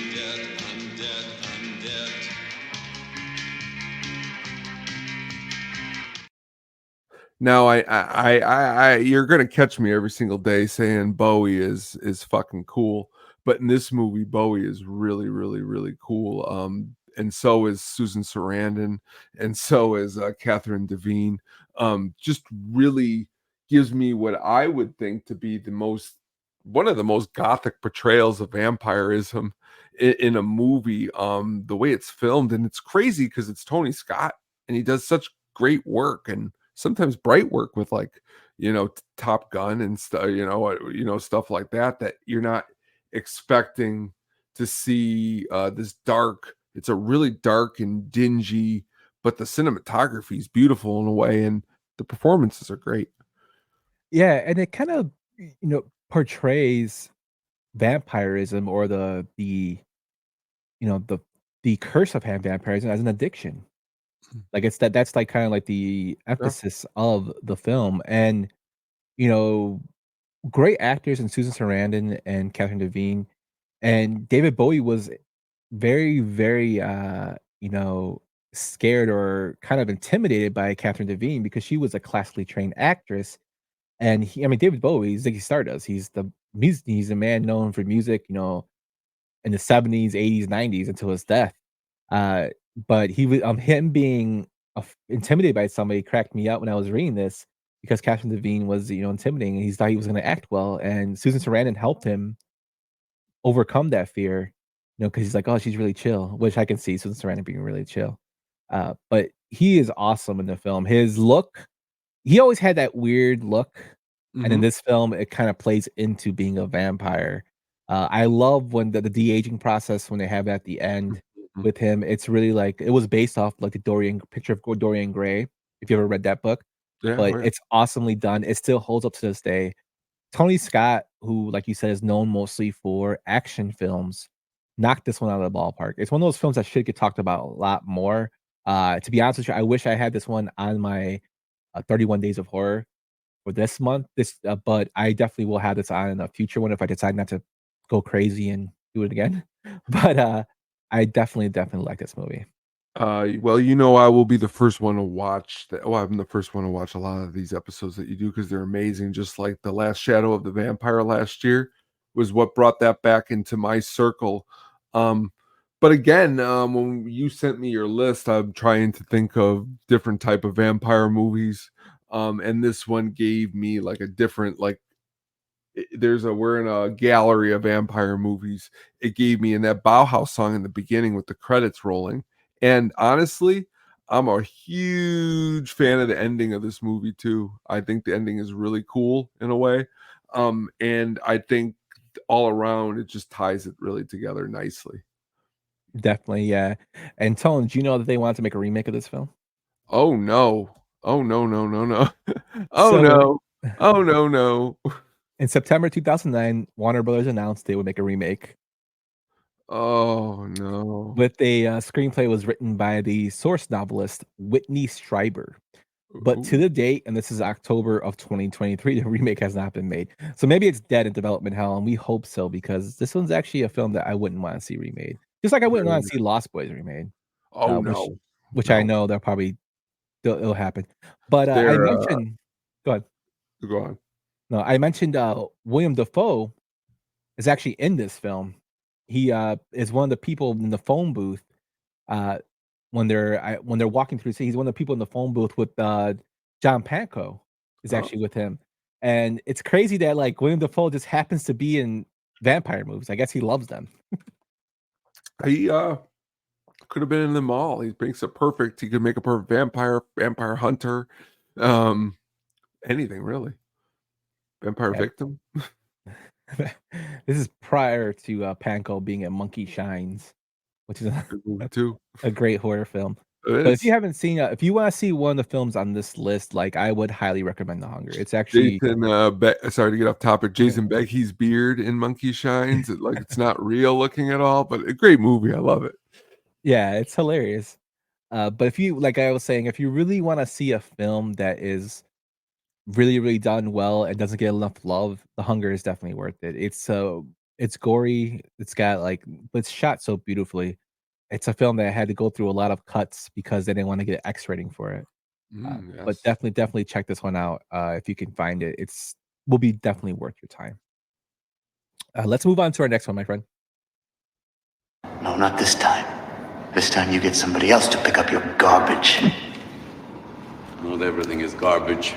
Now I you're gonna catch me every single day saying Bowie is fucking cool, but in this movie Bowie is really, really, really cool. And so is Susan Sarandon, and so is Catherine Deneuve. Just really gives me what I would think to be one of the most gothic portrayals of vampirism in a movie. The way it's filmed, and it's crazy because it's Tony Scott, and he does such great work and sometimes bright work with Top Gun and stuff like that you're not expecting to see this dark. It's a really dark and dingy, but the cinematography is beautiful in a way, and the performances are great. Yeah, and it kind of portrays vampirism or the curse of vampirism as an addiction. Like that's like kind of like the emphasis of the film. And great actors in Susan Sarandon and Catherine Deneuve, and David Bowie was very, very scared or kind of intimidated by Catherine Deneuve because she was a classically trained actress. And David Bowie, Ziggy Stardust, he's a man known for music, in the 70s, 80s, 90s until his death. But he was him being intimidated by somebody cracked me up when I was reading this because Catherine Deneuve was intimidating, and he thought he was going to act well, and Susan Sarandon helped him overcome that fear, because he's like, oh, she's really chill, which I can see Susan Sarandon being really chill. But he is awesome in the film. His look, he always had that weird look, and in this film, it kind of plays into being a vampire. I love when the de-aging process when they have at the end. With him, it's really like it was based off like the picture of Dorian Gray, if you ever read that book. But it's awesomely done. It still holds up to this day. Tony Scott, who, like you said, is known mostly for action films, knocked this one out of the ballpark. It's one of those films that should get talked about a lot more. To be honest with you, I wish I had this one on my 31 Days of Horror for this month. But I definitely will have this on in a future one if I decide not to go crazy and do it again. But I definitely like this movie. Well, I will be the first one to watch that. Well, I'm the first one to watch a lot of these episodes that you do because they're amazing. Just like The Last Shadow of the Vampire last year was what brought that back into my circle. But again, when you sent me your list, I'm trying to think of different type of vampire movies. And this one gave me like a different, like, we're in a gallery of vampire movies. It gave me in that Bauhaus song in the beginning with the credits rolling. And honestly, I'm a huge fan of the ending of this movie too. I think the ending is really cool in a way. And I think all around it just ties it really together nicely. Definitely, yeah. And Tone, do you know that they wanted to make a remake of this film? Oh no. Oh no. In September 2009, Warner Brothers announced they would make a remake. Oh no. With a screenplay was written by the source novelist Whitney Strieber. But to the date, and this is October of 2023, the remake has not been made. So maybe it's dead in development hell, and we hope so, because this one's actually a film that I wouldn't want to see remade. Just like I wouldn't want to see Lost Boys remade. Oh no. Which I know they'll probably it'll happen. But I There, mentioned, go ahead. go on. No, I mentioned William Dafoe is actually in this film. He is one of the people in the phone booth when they're walking through. He's one of the people in the phone booth with John Pankow is Oh. actually with him, and it's crazy that like William Dafoe just happens to be in vampire movies. I guess he loves them. He could have been in them all. He makes it perfect. He could make a perfect vampire hunter, anything really. Vampire Yeah. victim. This is prior to Pankow being in Monkey Shines, which is Good movie too. a great horror film. It But if is. you haven't seen, if you want to see one of the films on this list, like I would highly recommend The Hunger. It's actually Jason, sorry to get off topic. Jason Beckey's beard in Monkey Shines, like it's not real looking at all, but a great movie. I love it. yeah, it's hilarious. But if you like I was saying, if you really want to see a film that is really, really done well and doesn't get enough love, The Hunger is definitely worth it. It's gory, it's got like but it's shot so beautifully. It's a film that had to go through a lot of cuts because they didn't want to get an X rating for it. But Yes. definitely check this one out if you can find it. It's will be definitely worth your time. Let's move on to our next one, my friend. No, not this time. This time you get somebody else to pick up your garbage. Not everything is garbage.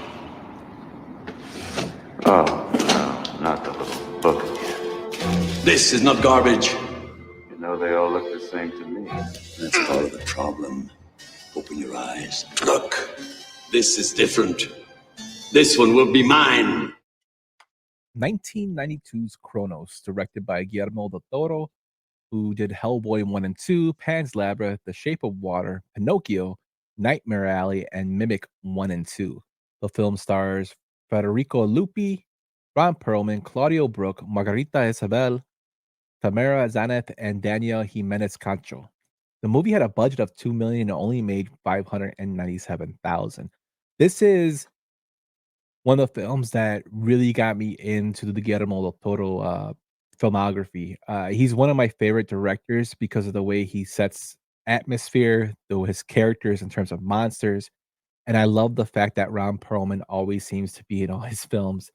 Oh, no, not the little book again. This is not garbage. You know, they all look the same to me. That's part of the problem. Open your eyes. Look, this is different. This one will be mine. 1992's Kronos, directed by Guillermo del Toro, who did Hellboy 1 and 2, Pan's Labyrinth, The Shape of Water, Pinocchio, Nightmare Alley, and Mimic 1 and 2. The film stars Federico Lupi, Ron Perlman, Claudio Brook, Margarita Isabel, Tamara Zaneth, and Daniel Jimenez Cancho. The movie had a budget of $2 million and only made $597,000. This is one of the films that really got me into the Guillermo del Toro filmography. He's one of my favorite directors because of the way he sets atmosphere, his characters in terms of monsters. And I love the fact that Ron Perlman always seems to be in all his films.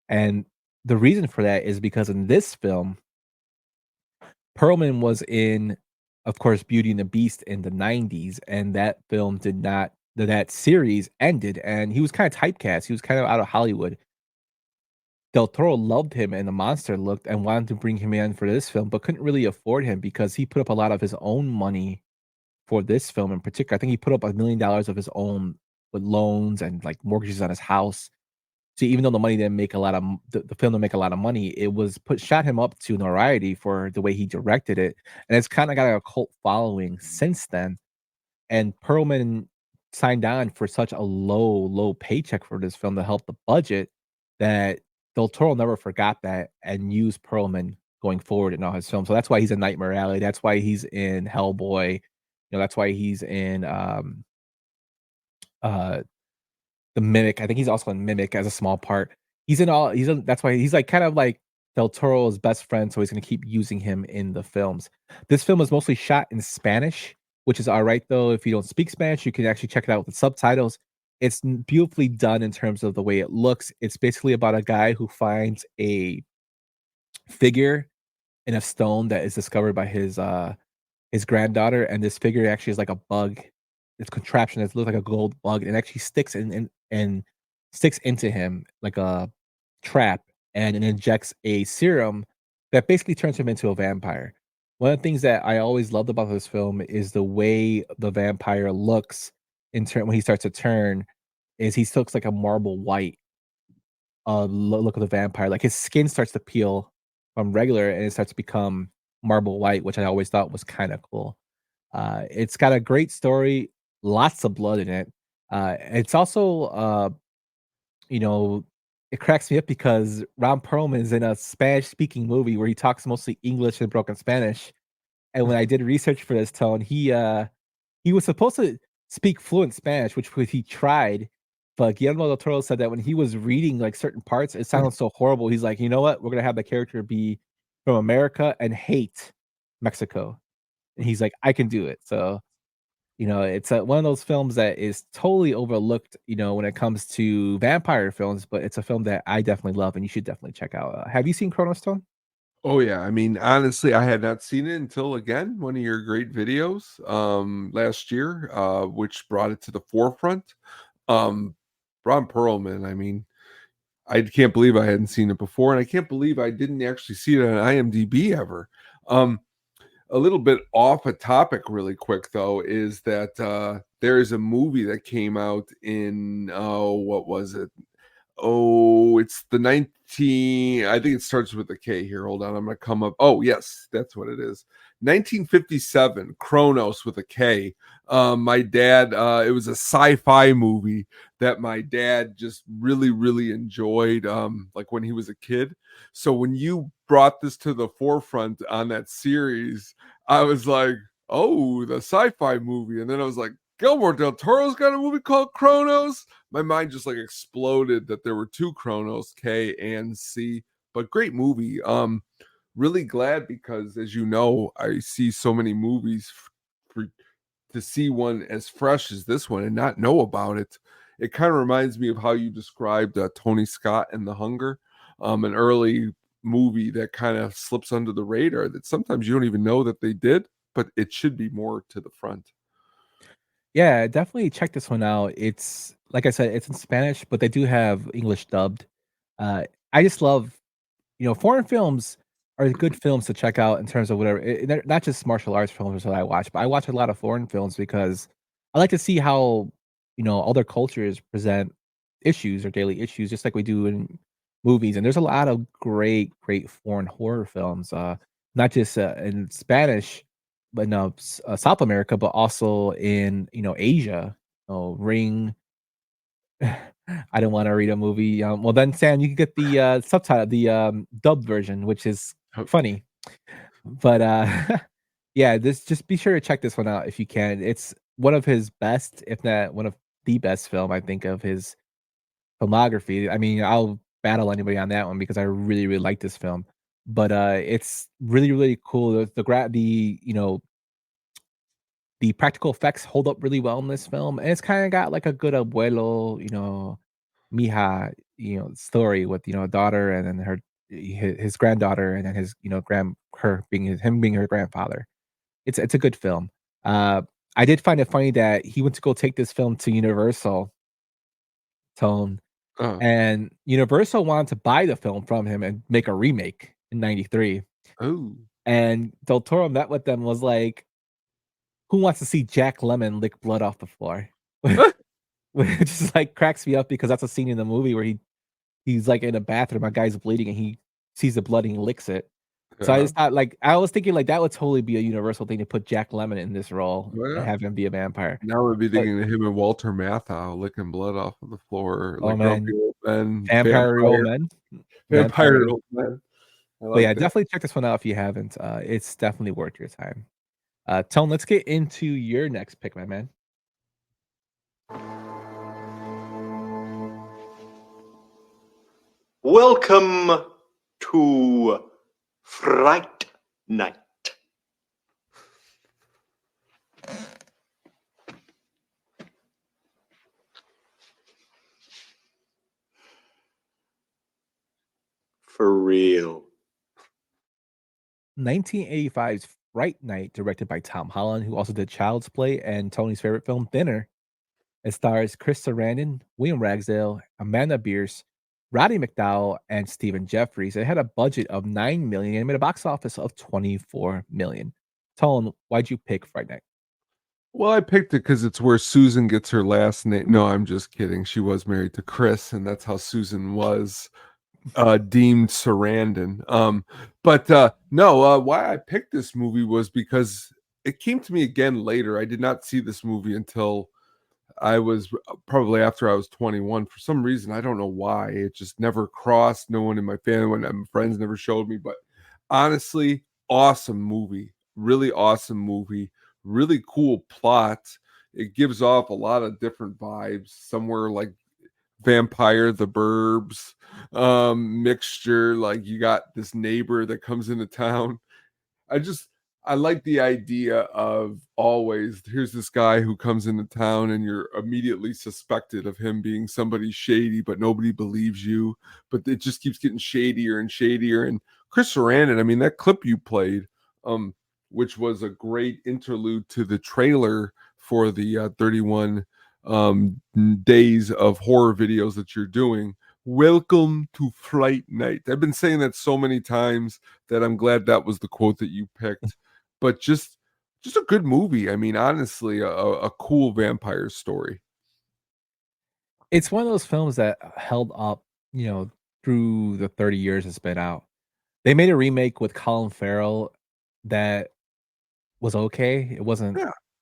And the reason for that is because in this film, Perlman was in, of course, Beauty and the Beast in the 90s, and that film did not, that series ended, and he was kind of typecast. He was kind of out of Hollywood. Del Toro loved him and the monster looked and wanted to bring him in for this film, but couldn't really afford him because he put up a lot of his own money for this film in particular. I think he put up $1 million of his own with loans and like mortgages on his house. So even though the money didn't make a lot of the film didn't make a lot of money, it was shot him up to notoriety for the way he directed it, and it's kind of got a cult following since then. And Perlman signed on for such a low paycheck for this film to help the budget that Del Toro never forgot that and used Perlman going forward in all his films. So that's why he's in Nightmare Alley. That's why he's in Hellboy. You know, that's why he's in the Mimic. I think he's also in Mimic as a small part. That's why he's like kind of like Del Toro's best friend, so he's going to keep using him in the films. This film is mostly shot in Spanish, which is all right though. If you don't speak Spanish, you can actually check it out with the subtitles. It's beautifully done in terms of the way it looks. It's basically about a guy who finds a figure in a stone that is discovered by his granddaughter, and this figure actually is like a bug. It's contraption that looks like a gold bug, and it actually sticks and sticks into him like a trap, and it injects a serum that basically turns him into a vampire. One of the things that I always loved about this film is the way the vampire looks when he starts to turn, is he looks like a marble white look of the vampire. Like his skin starts to peel from regular and it starts to become marble white, which I always thought was kind of cool. It's got a great story, lots of blood in it. It's also, it cracks me up because Ron Perlman is in a Spanish-speaking movie where he talks mostly English and broken Spanish. And when I did research for this, Tone, he was supposed to speak fluent Spanish, which he tried, but Guillermo del Toro said that when he was reading like certain parts, it sounded so horrible. He's like, you know what? We're gonna have the character be from America and hate Mexico. And he's like, I can do it. So It's one of those films that is totally overlooked, when it comes to vampire films, but it's a film that I definitely love and you should definitely check out. Have you seen Chronos Tone? Oh yeah, I mean, honestly, I had not seen it until again one of your great videos last year, which brought it to the forefront. Ron Perlman, I mean, I can't believe I hadn't seen it before, and I can't believe I didn't actually see it on IMDb ever. A little bit off a topic really quick though is that there is a movie that came out in what was it? Oh, it's the 19 I think it starts with a K here. Hold on, I'm gonna come up. Oh, yes, that's what it is. 1957, Chronos with a K. My dad, it was a sci-fi movie that my dad just really, really enjoyed, like when he was a kid. So when you brought this to the forefront on that series, I was like, oh, the sci-fi movie. And then I was like, Guillermo del Toro's got a movie called Chronos. My mind just like exploded that there were two Chronos, K and C, but great movie. Really glad because, as you know, I see so many movies to see one as fresh as this one and not know about it. It kind of reminds me of how you described Tony Scott and The Hunger, an early movie that kind of slips under the radar that sometimes you don't even know that they did, but it should be more to the front. Yeah, definitely check this one out. It's like I said, it's in Spanish, but they do have English dubbed. I just love, foreign films are good films to check out in terms of whatever. They're not just martial arts films that I watch, but I watch a lot of foreign films because I like to see how other cultures present issues or daily issues, just like we do in movies. And there's a lot of great, great foreign horror films, not just in Spanish but no, South America, but also in Asia. Ring. I don't want to read a movie. Well, then Sam, you can get the subtitle, the dubbed version, which is funny. But yeah, just be sure to check this one out if you can. It's one of his best, if not one of the best film I think of his filmography. I mean, I'll battle anybody on that one because I really, really like this film. But it's really, really cool. The practical effects hold up really well in this film, and it's kind of got like a good abuelo, mija, story with a daughter and then his granddaughter, and then his him being her grandfather. It's a good film. I did find it funny that he went to go take this film to Universal Tone, and Universal wanted to buy the film from him and make a remake in '93. Oh, and Del Toro met with them, was like, who wants to see Jack Lemmon lick blood off the floor? Which just like cracks me up because that's a scene in the movie where he's like in a bathroom, a guy's bleeding, and he sees the blood and he licks it. So I just thought, like, I was thinking like that would totally be a Universal thing to put Jack Lemmon in this role and have him be a vampire. Now we'd be thinking of him and Walter Matthau licking blood off of the floor. Oh, like man. Vampire Old Men. Vampire Old Men. But yeah, definitely check this one out if you haven't. It's definitely worth your time. Tone, let's get into your next pick, my man. Welcome to Fright Night. For real. 1985's Fright Night, directed by Tom Holland, who also did Child's Play and Tony's favorite film, Thinner. It stars Chris Sarandon, William Ragsdale, Amanda Bierce, Roddy McDowall, and Stephen Jeffries. It had a budget of $9 million and made a box office of $24 million. Tone, why'd you pick Fright Night? Well, I picked it because it's where Susan gets her last name. No, I'm just kidding. She was married to Chris, and that's how Susan was deemed Sarandon. Why I picked this movie was because it came to me again later. I did not see this movie until I was probably after I was 21. For some reason, I don't know why. It just never crossed. No one in my family, my friends never showed me. But honestly, awesome movie. Really awesome movie. Really cool plot. It gives off a lot of different vibes. Somewhere like Vampire, The Burbs mixture. Like you got this neighbor that comes into town. I like the idea of always here's this guy who comes into town and you're immediately suspected of him being somebody shady, but nobody believes you. But it just keeps getting shadier and shadier. And Chris Sarandon, I mean, that clip you played, which was a great interlude to the trailer for the 31 days of horror videos that you're doing. Welcome to Fright Night. I've been saying that so many times that I'm glad that was the quote that you picked. But just a good movie. I mean, honestly, a cool vampire story. It's one of those films that held up, through the 30 years it's been out. They made a remake with Colin Farrell that was okay. It wasn't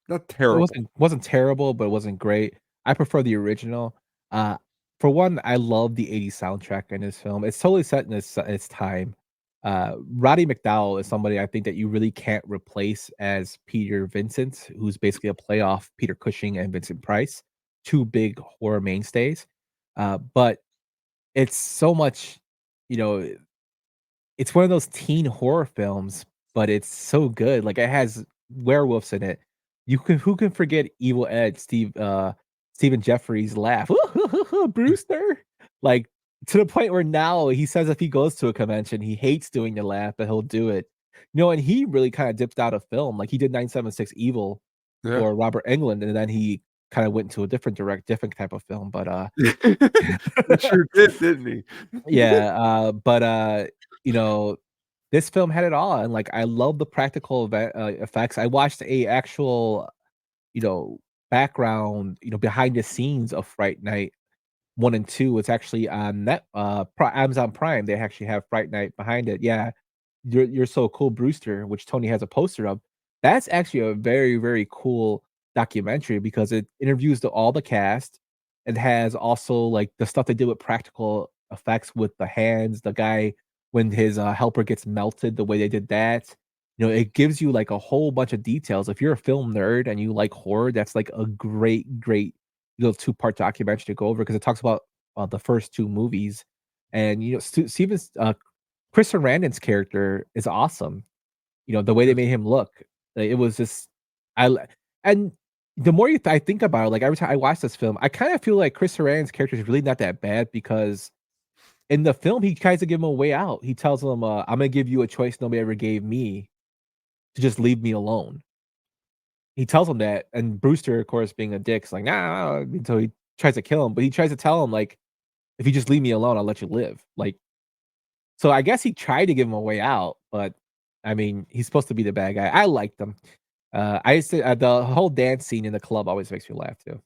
not terrible. It wasn't terrible, but it wasn't great. I prefer the original. For one, I love the 80s soundtrack in this film. It's totally set in its time. Roddy McDowall is somebody I think that you really can't replace as Peter Vincent, who's basically a playoff Peter Cushing and Vincent Price, two big horror mainstays. But it's so much, it's one of those teen horror films, but it's so good. Like, it has werewolves in it. Who can forget Evil Ed, Stephen Jeffries' laugh, Brewster? Like, to the point where now he says if he goes to a convention, he hates doing the laugh, but he'll do it. And he really kind of dipped out of film. Like, he did 976 Evil for Robert Englund, and then he kind of went into a different type of film. But He sure did, didn't he? yeah, but this film had it all, and like, I love the practical effects. I watched a actual, background, behind the scenes of Fright Night 1 and 2. It's actually on Amazon Prime. They actually have Fright Night behind it. Yeah, you're so cool, Brewster, which Tony has a poster of. That's actually a very, very cool documentary because it interviews all the cast. It has also like the stuff they did with practical effects with the hands. The guy, when his helper gets melted, the way they did that. It gives you like a whole bunch of details. If you're a film nerd and you like horror, that's like a great 2-part documentary to go over because it talks about the first 2 movies. And Stephen's Chris Sarandon's character is awesome. The way they made him look, it was just and the more I think about it, like every time I watch this film, I kind of feel like Chris Sarandon's character is really not that bad because in the film he tries to give him a way out. He tells him, "I'm gonna give you a choice nobody ever gave me, to just leave me alone." He tells him that, and Brewster, of course, being a dick, is like, nah, until he tries to kill him. But he tries to tell him, like, if you just leave me alone, I'll let you live. Like, so I guess he tried to give him a way out, but I mean, he's supposed to be the bad guy. I liked him. I used to, the whole dance scene in the club always makes me laugh too.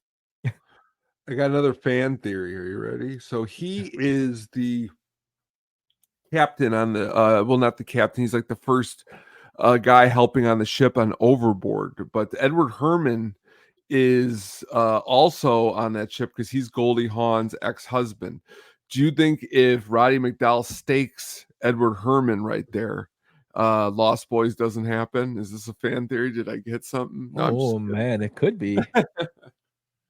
I got another fan theory. Are you ready? So he is the captain on the well, not the captain. He's like the first guy helping on the ship on Overboard. But Edward Herrmann is also on that ship because he's Goldie Hawn's ex-husband. Do you think if Roddy McDowall stakes Edward Herrmann right there, Lost Boys doesn't happen? Is this a fan theory? Did I get something? No, man, it could be.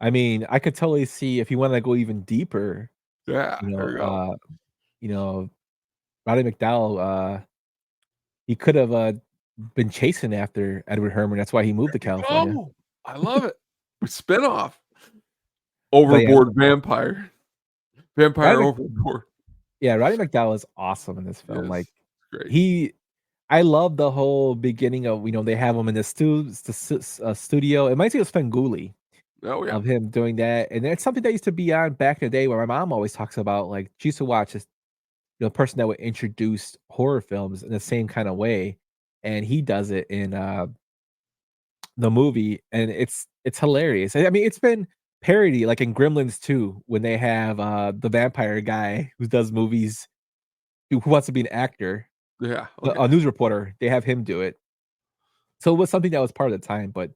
I mean, I could totally see if you want to go even deeper. Yeah, Roddy McDowall, he could have been chasing after Edward Herrmann. That's why he moved to California. Oh, I love it. Spinoff. Overboard Vampire Overboard. Yeah, Roddy McDowall is awesome in this film. Yes, like, great. I love the whole beginning of they have him in the studio. It might be Svengoolie. Oh yeah, of him doing that, and it's something that used to be on back in the day where my mom always talks about. Like, she used to watch this, person that would introduce horror films in the same kind of way, and he does it in the movie, and it's hilarious. I mean, it's been parody, like in Gremlins 2, when they have the vampire guy who does movies, who wants to be an actor, a news reporter. They have him do it, so it was something that was part of the time, but.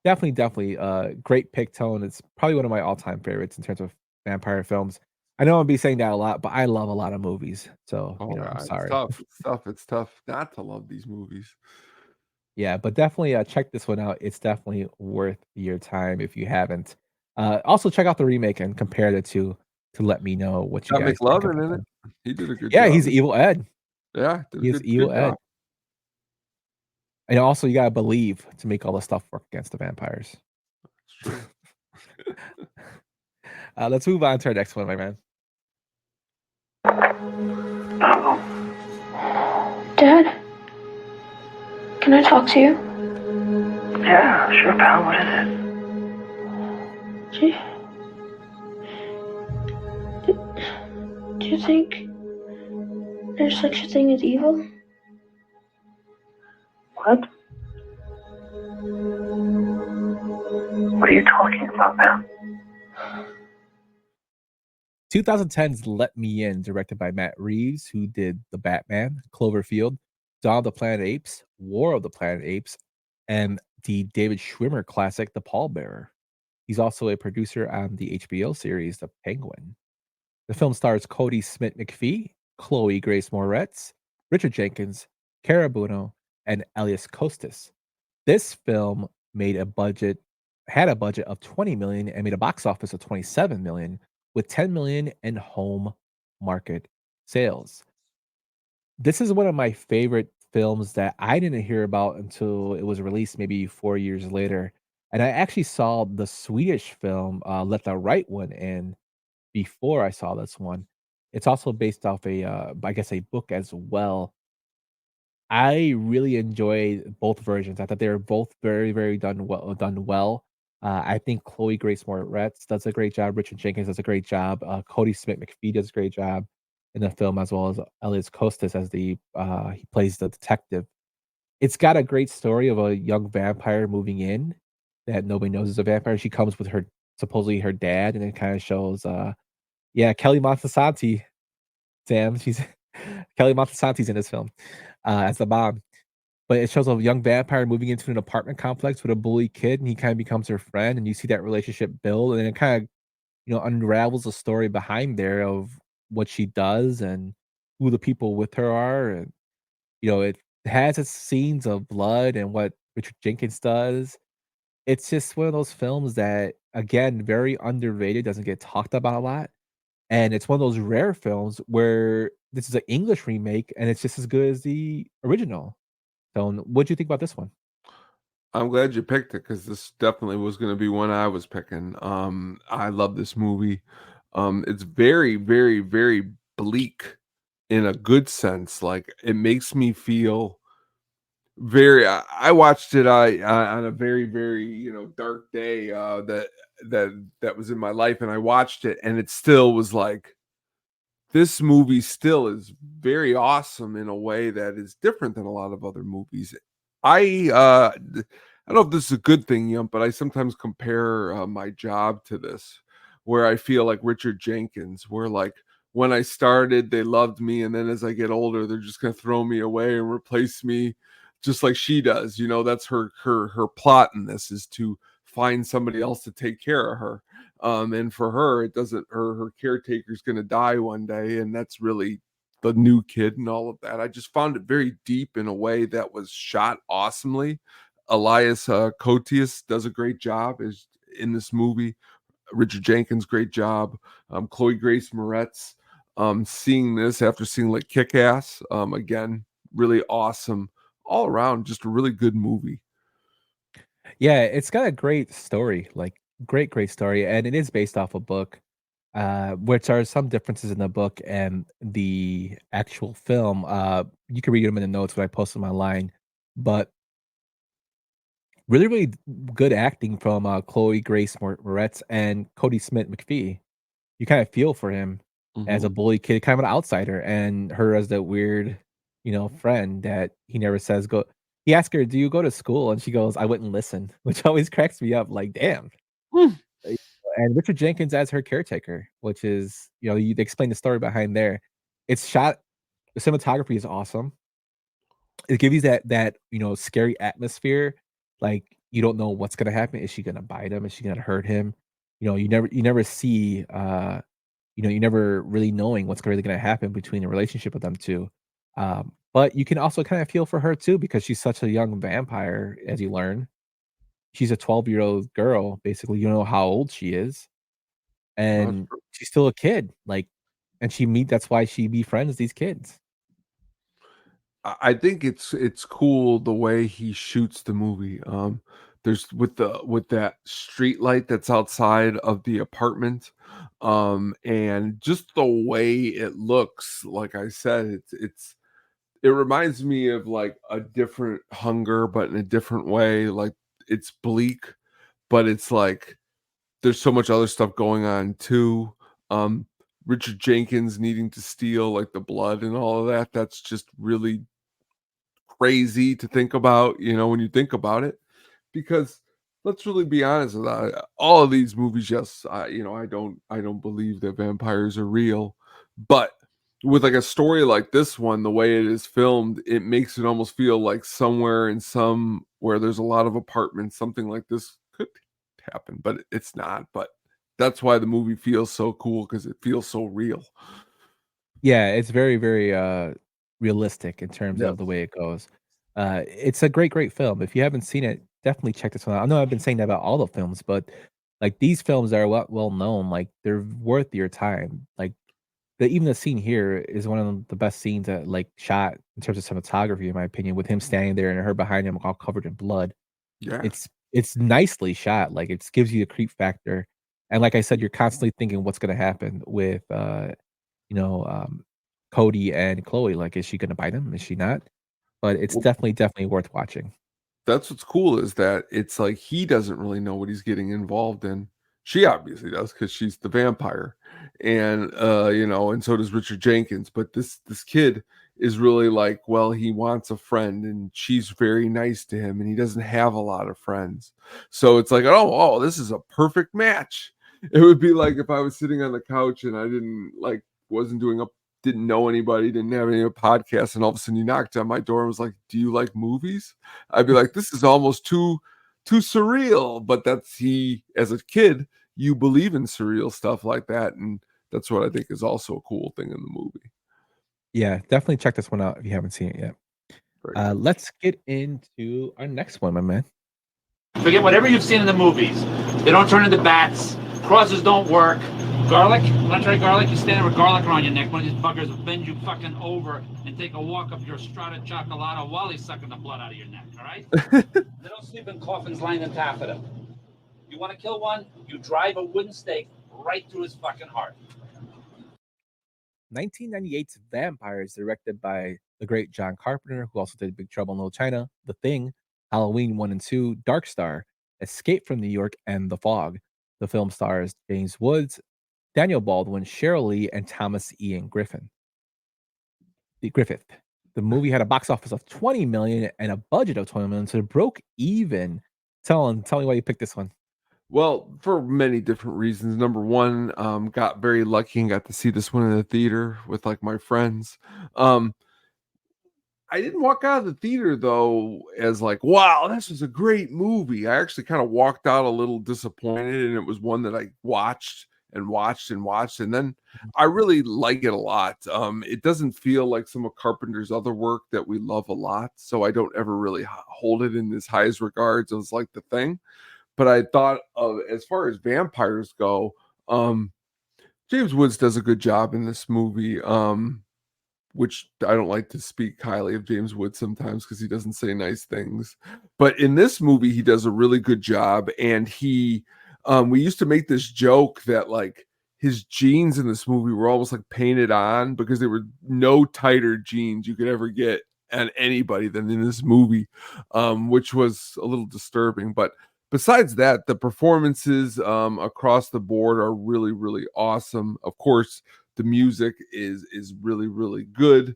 Definitely great pick, Tone. It's probably one of my all-time favorites in terms of vampire films. I know I'll be saying that a lot, but I love a lot of movies. So, I'm sorry. It's tough not to love these movies. Yeah, but definitely check this one out. It's definitely worth your time if you haven't. Also, check out the remake and compare the two to let me know what you guys think. McLovin in it. He did a good job. Yeah, he's Evil Ed. Yeah, he's Evil Ed. And also, you gotta believe to make all the stuff work against the vampires. Let's move on to our next one, my man. Dad? Can I talk to you? Yeah, sure, pal. What is it? Do you think there's such a thing as evil? What? What are you talking about, man? 2010's Let Me In, directed by Matt Reeves, who did The Batman, Cloverfield, Dawn of the Planet of the Apes, War of the Planet of the Apes, and the David Schwimmer classic, The Pallbearer. He's also a producer on the HBO series, The Penguin. The film stars Cody Smith-McPhee, Chloe Grace Moretz, Richard Jenkins, Cara Buono, and Elias Kostis. This film had a budget of $20 million and made a box office of $27 million, with $10 million in home market sales. This is one of my favorite films that I didn't hear about until it was released maybe 4 years later. And I actually saw the Swedish film, Let the Right One In, before I saw this one. It's also based off a book as well. I really enjoyed both versions. I thought they were both very, very done well. I think Chloe Grace Moretz does a great job. Richard Jenkins does a great job. Cody Smith-McPhee does a great job in the film, as well as Elias Kostis as he plays the detective. It's got a great story of a young vampire moving in that nobody knows is a vampire. She comes with supposedly her dad, and it kind of shows, Kelly Montesanti. Sam, she's Kelly Montesanti's in this film as the mom. But it shows a young vampire moving into an apartment complex with a bully kid, and he kind of becomes her friend, and you see that relationship build, and it kind of, unravels the story behind there of what she does and who the people with her are. And, it has its scenes of blood and what Richard Jenkins does. It's just one of those films that, again, very underrated, doesn't get talked about a lot. And it's one of those rare films where this is an English remake, and it's just as good as the original. So, what'd you think about this one? I'm glad you picked it because this definitely was going to be one I was picking. I love this movie. It's very, very, very bleak in a good sense. Like, it makes me feel very. I watched it on a very, very dark day that was in my life, and I watched it, and it still was like, this movie still is very awesome in a way that is different than a lot of other movies. I don't know if this is a good thing, Yump, but I sometimes compare my job to this, where I feel like Richard Jenkins, where like when I started, they loved me, and then as I get older, they're just gonna throw me away and replace me, just like she does. That's her plot in this, is to find somebody else to take care of her. And for her, it doesn't. Her caretaker's gonna die one day, and that's really the new kid and all of that. I just found it very deep in a way that was shot awesomely. Elias Koteas does a great job in this movie. Richard Jenkins, great job. Chloe Grace Moretz. Seeing this after seeing like Kick-Ass, again, really awesome all around. Just a really good movie. Yeah, it's got a great story, like great story, and it is based off a book, which are some differences in the book and the actual film. You can read them in the notes when I post them online, but really, really good acting from Chloe Grace Moretz and Cody Smith-McPhee. You kind of feel for him as a bully kid, kind of an outsider, and her as that weird, friend that he never says go. He asks her, "Do you go to school?" And she goes, "I wouldn't listen," which always cracks me up. Like, damn. And Richard Jenkins as her caretaker, which is, you explain the story behind there. It's shot. The cinematography is awesome. It gives you that scary atmosphere. Like, you don't know what's gonna happen. Is she gonna bite him? Is she gonna hurt him? You never see. You never really knowing what's really gonna happen between the relationship of them two. But you can also kind of feel for her too, because she's such a young vampire, as you learn. She's a 12-year-old girl, basically. You know how old she is, and she's still a kid. Like, and that's why she befriends these kids. I think it's cool the way he shoots the movie. There's with that street light that's outside of the apartment, and just the way it looks. Like I said, it reminds me of like a different Hunger, but in a different way. Like it's bleak, but it's like there's so much other stuff going on too. Richard Jenkins needing to steal like the blood and all of that. That's just really crazy to think about, when you think about it, because let's really be honest about it. All of these movies, yes, I don't believe that vampires are real, but with like a story like this one, the way it is filmed, it makes it almost feel like somewhere where there's a lot of apartments, something like this could happen, but it's not. But that's why the movie feels so cool, because it feels so real. Yeah, it's very, very realistic in terms of the way it goes. It's a great film. If you haven't seen it, definitely check this one out. I know I've been saying that about all the films, but like these films are well known. Like they're worth your time. Like even the scene here is one of the best scenes that like shot in terms of cinematography, in my opinion, with him standing there and her behind him all covered in blood. Yeah. It's nicely shot. Like it gives you the creep factor. And like I said, you're constantly thinking what's gonna happen with Cody and Chloe. Like, is she gonna bite him? Is she not? But it's definitely worth watching. That's what's cool, is that it's like he doesn't really know what he's getting involved in. She obviously does, because she's the vampire, and and so does Richard Jenkins. But this kid is really like, well, he wants a friend, and she's very nice to him, and he doesn't have a lot of friends. So it's like, oh, this is a perfect match. It would be like if I was sitting on the couch and I didn't know anybody, didn't have any podcasts, and all of a sudden you knocked on my door and was like, do you like movies? I'd be like, this is almost too surreal. But as a kid, you believe in surreal stuff like that, and that's what I think is also a cool thing in the movie. Yeah, definitely check this one out if you haven't seen it yet. Let's get into our next one, my man. Forget whatever you've seen in the movies. They don't turn into bats. Crosses don't work. Garlic? Want to try garlic? You stand there with garlic around your neck. One of these buggers will bend you fucking over and take a walk up your Strata Chocolata while he's sucking the blood out of your neck, all right? They don't sleep in coffins lying on top of them. You want to kill one? You drive a wooden stake right through his fucking heart. 1998's Vampires, directed by the great John Carpenter, who also did Big Trouble in Little China, The Thing, Halloween 1 and 2, Dark Star, Escape from New York, and The Fog. The film stars James Woods, Daniel Baldwin, Sheryl Lee, and Thomas Ian Griffith. The movie had a box office of $20 million and a budget of $20 million, so it broke even. Tell me why you picked this one. Well, for many different reasons. Number one, got very lucky and got to see this one in the theater with like my friends. I didn't walk out of the theater though as like, wow, this was a great movie. I actually kind of walked out a little disappointed, and it was one that I watched, and then I really like it a lot. It doesn't feel like some of Carpenter's other work that we love a lot, so I don't ever really hold it in as high as regards as like The Thing. But I thought of, as far as vampires go, James Woods does a good job in this movie, which I don't like to speak highly of James Woods sometimes because he doesn't say nice things. But in this movie, he does a really good job. And we used to make this joke that like his jeans in this movie were almost like painted on, because there were no tighter jeans you could ever get on anybody than in this movie, which was a little disturbing. But besides that, the performances across the board are really, really awesome. Of course, the music is really, really good.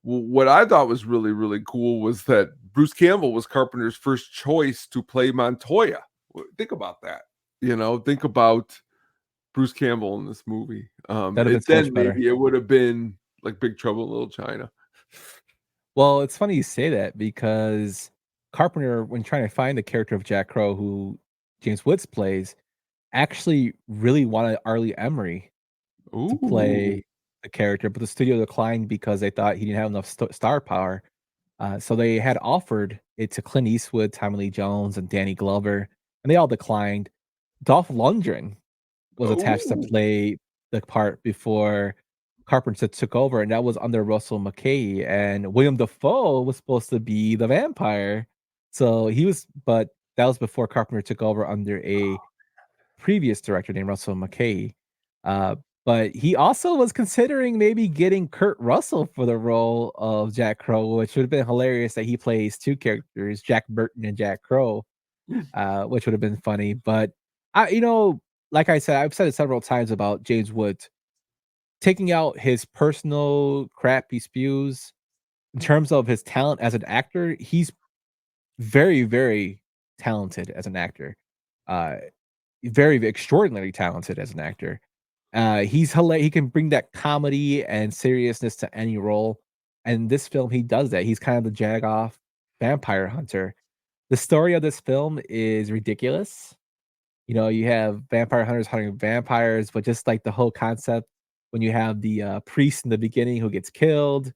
What I thought was really, really cool was that Bruce Campbell was Carpenter's first choice to play Montoya. Think about that. Think about Bruce Campbell in this movie. Maybe it would have been like Big Trouble in Little China. Well, it's funny you say that, because Carpenter, when trying to find the character of Jack Crow, who James Woods plays, actually really wanted Arlie Emery to play the character, but the studio declined because they thought he didn't have enough star power. So they had offered it to Clint Eastwood, Tommy Lee Jones, and Danny Glover, and they all declined. Dolph Lundgren was attached to play the part before Carpenter took over, and that was under Russell McKay, and William Dafoe was supposed to be the vampire. So but that was before Carpenter took over under a previous director named Russell McKay. But he also was considering maybe getting Kurt Russell for the role of Jack Crow, which would have been hilarious that he plays two characters, Jack Burton and Jack Crow, which would have been funny. But like I said, I've said it several times about James Woods taking out his personal crap he spews in terms of his talent as an actor. He's very, very talented as an actor. Very extraordinarily talented as an actor. He's hilarious. He can bring that comedy and seriousness to any role. And this film, he does that. He's kind of the jagoff vampire hunter. The story of this film is ridiculous. You have vampire hunters hunting vampires, but just like the whole concept when you have the priest in the beginning who gets killed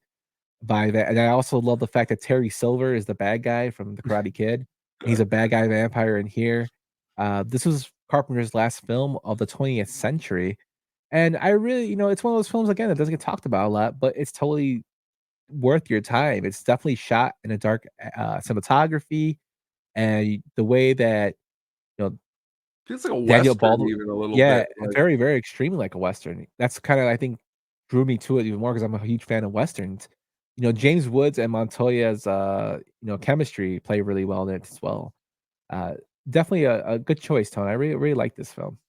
by that. And I also love the fact that Terry Silver is the bad guy from The Karate Kid. He's a bad guy vampire in here. This was Carpenter's last film of the 20th century. And I really, it's one of those films, again, that doesn't get talked about a lot, but it's totally worth your time. It's definitely shot in a dark cinematography, and the way that, feels like a Daniel Western Baldwin, even a little yeah, bit. Like, very, very extremely like a Western. That's kind of, I think, drew me to it even more because I'm a huge fan of Westerns. James Woods and Montoya's, chemistry play really well in it as well. Definitely a good choice, Tone. I really, really like this film.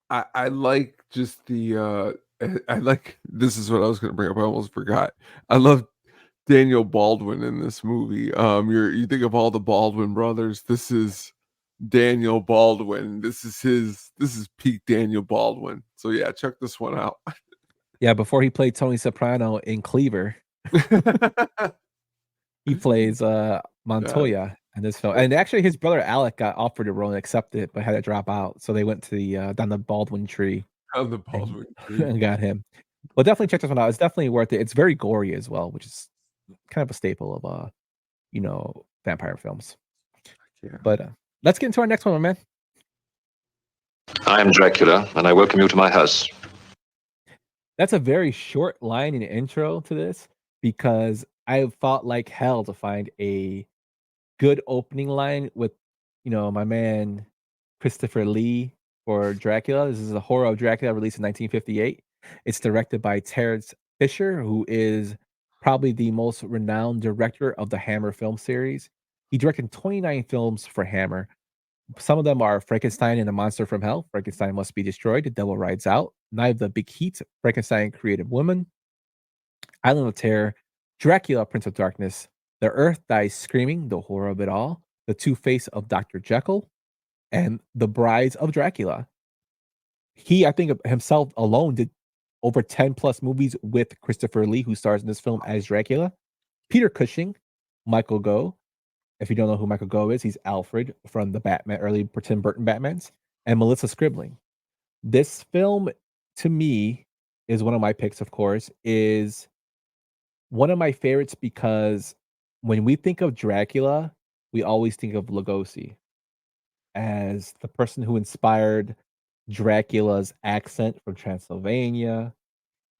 I like just the I like this is what I was going to bring up. I almost forgot. I love Daniel Baldwin in this movie. You think of all the Baldwin brothers. This is Daniel Baldwin. This is peak Daniel Baldwin. So yeah, check this one out. Yeah, before he played Tony Soprano in Cleaver, he plays Montoya in this film. And actually, his brother Alec got offered a role and accepted it, but had to drop out. So they went to the down the Baldwin tree. Down the Baldwin tree. And got him. Well, definitely check this one out. It's definitely worth it. It's very gory as well, which is kind of a staple of vampire films. Yeah. But let's get into our next one, my man. I am Dracula, and I welcome you to my house. That's a very short line in the intro to this because I fought like hell to find a good opening line with, my man Christopher Lee for Dracula. This is a Horror of Dracula released in 1958. It's directed by Terrence Fisher, who is probably the most renowned director of the Hammer film series. He directed 29 films for Hammer. Some of them are Frankenstein and the Monster from Hell, Frankenstein Must Be Destroyed, The Devil Rides Out, Night of the Big Heat, Frankenstein Created Woman, Island of Terror, Dracula, Prince of Darkness, The Earth Dies Screaming, The Horror of It All, The Two-Face of Dr. Jekyll, and The Brides of Dracula. He, I think himself alone, did over 10 plus movies with Christopher Lee, who stars in this film as Dracula, Peter Cushing, Michael Gough. If you don't know who Michael Gough is, he's Alfred from the Batman, early Tim Burton Batmans, and Melissa Scribbling. This film, to me, is one of my picks, of course, is one of my favorites because when we think of Dracula, we always think of Lugosi as the person who inspired Dracula's accent from Transylvania,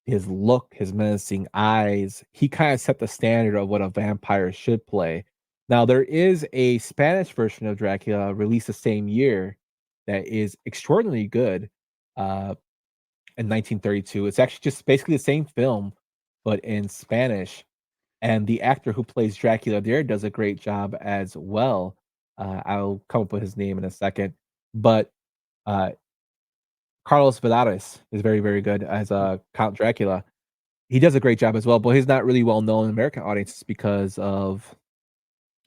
his look, his menacing eyes. He kind of set the standard of what a vampire should play. Now, there is a Spanish version of Dracula released the same year that is extraordinarily good in 1932. It's actually just basically the same film, but in Spanish. And the actor who plays Dracula there does a great job as well. I'll come up with his name in a second. But Carlos Villares is very, very good as Count Dracula. He does a great job as well, but he's not really well known in American audiences because of,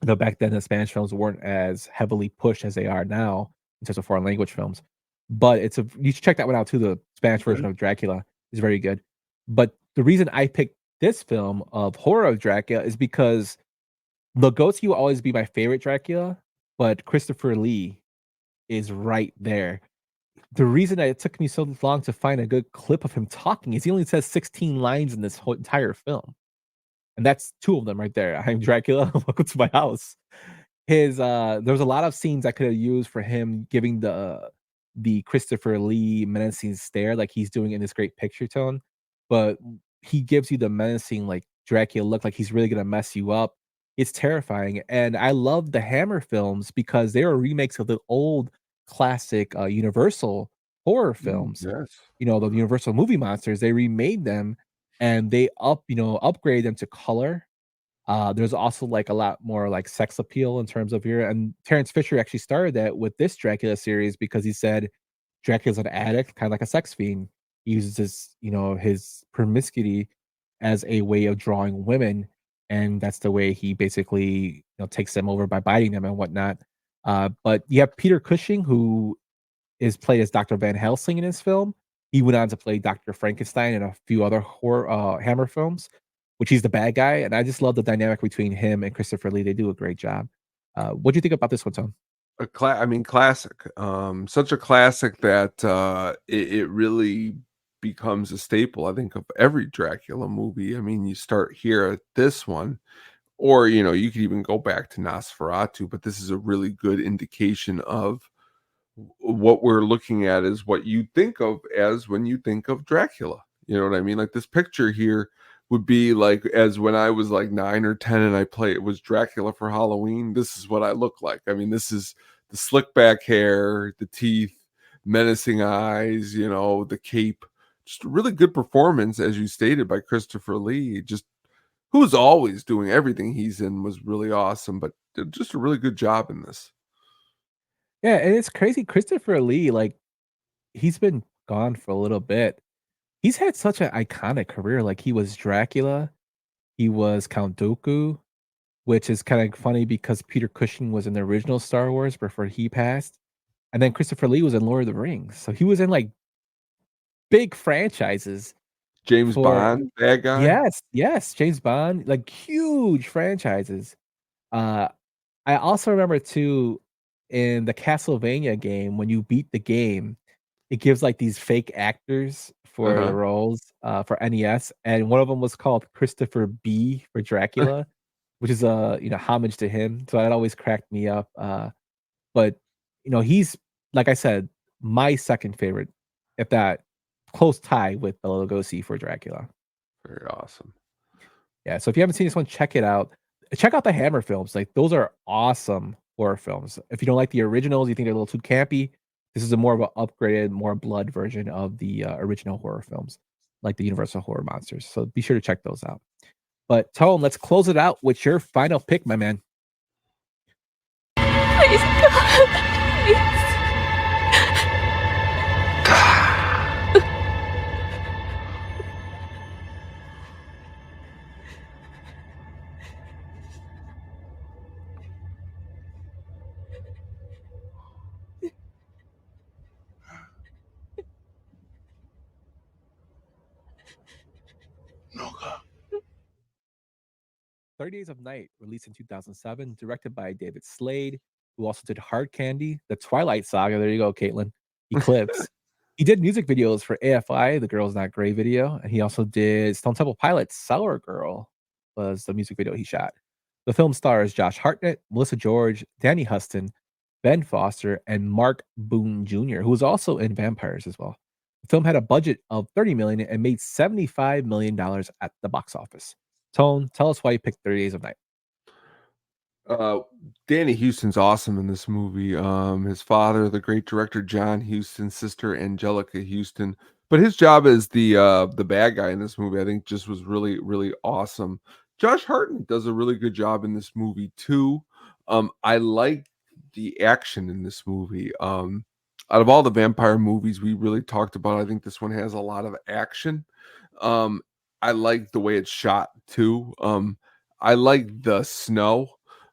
back then the Spanish films weren't as heavily pushed as they are now in terms of foreign language films. But you should check that one out too. The Spanish version of Dracula is very good. But the reason I picked this film of Horror of Dracula is because Lugosi will always be my favorite Dracula, but Christopher Lee is right there. The reason that it took me so long to find a good clip of him talking is he only says 16 lines in this whole entire film. And that's 2 of them right there. I'm Dracula, welcome to my house. There was a lot of scenes I could have used for him giving the Christopher Lee menacing stare like he's doing in this great picture tone. But he gives you the menacing like Dracula look, like he's really gonna mess you up. It's terrifying, and I love the Hammer films because they are remakes of the old classic Universal horror films. Yes. You know, the Universal movie monsters. They remade them and they upgrade them to color. There's also like a lot more like sex appeal in terms of here. And Terrence Fisher actually started that with this Dracula series because he said Dracula's an addict, kind of like a sex fiend. He uses his promiscuity as a way of drawing women, and that's the way he basically takes them over by biting them and whatnot. But you have Peter Cushing, who is played as Dr. Van Helsing in this film. He went on to play Dr. Frankenstein in a few other horror Hammer films, which he's the bad guy. And I just love the dynamic between him and Christopher Lee. They do a great job. What do you think about this one, Tom? Classic. Such a classic that it really becomes a staple, I think, of every Dracula movie. I mean, you start here at this one, or you could even go back to Nosferatu, but this is a really good indication of what we're looking at is what you think of as when you think of Dracula. You know what I mean? Like this picture here would be like as when I was like 9 or 10 and it was Dracula for Halloween. This is what I look like. I mean, this is the slick back hair, the teeth, menacing eyes, the cape. Just a really good performance, as you stated, by Christopher Lee. Just who's always doing everything he's in was really awesome, but did just a really good job in this. Yeah, and it's crazy. Christopher Lee, like, he's been gone for a little bit. He's had such an iconic career. Like, he was Dracula, he was Count Dooku, which is kind of funny because Peter Cushing was in the original Star Wars before he passed. And then Christopher Lee was in Lord of the Rings. So he was in like big franchises. James Bond, bad guy? Yes, James Bond, like huge franchises. I also remember too, in the Castlevania game, when you beat the game, it gives like these fake actors for the roles for NES, and one of them was called Christopher B for Dracula, which is a homage to him. So that always cracked me up. But he's, like I said, my second favorite, if that close tie with Bela Lugosi for Dracula. Very awesome. Yeah, so if you haven't seen this one, check it out. Check out the Hammer films. Like, those are awesome horror films. If you don't like the originals, you think they're a little too campy, this is a more of an upgraded, more blood version of the original horror films, like the Universal Horror Monsters. So be sure to check those out. But Tone, let's close it out with your final pick, my man. Please, God, please. No, God. 30 Days of Night, released in 2007, directed by David Slade, who also did Hard Candy, The Twilight Saga. There you go, Caitlin. Eclipse. He did music videos for AFI, The Girl's Not Grey video, and he also did Stone Temple Pilots, Sour Girl was the music video he shot. The film stars Josh Hartnett, Melissa George, Danny Huston, Ben Foster, and Mark Boone Jr., who was also in Vampires as well. The film had a budget of $30 million and made $75 million at the box office. Tone, tell us why you picked 30 Days of Night. Danny Huston's awesome in this movie. His father, the great director John Huston, sister Angelica Huston. But his job as the bad guy in this movie, I think, just was really, really awesome. Josh Hartnett does a really good job in this movie too. I like the action in this movie. Out of all the vampire movies we really talked about, I think this one has a lot of action. I like the way it's shot too. I like the snow.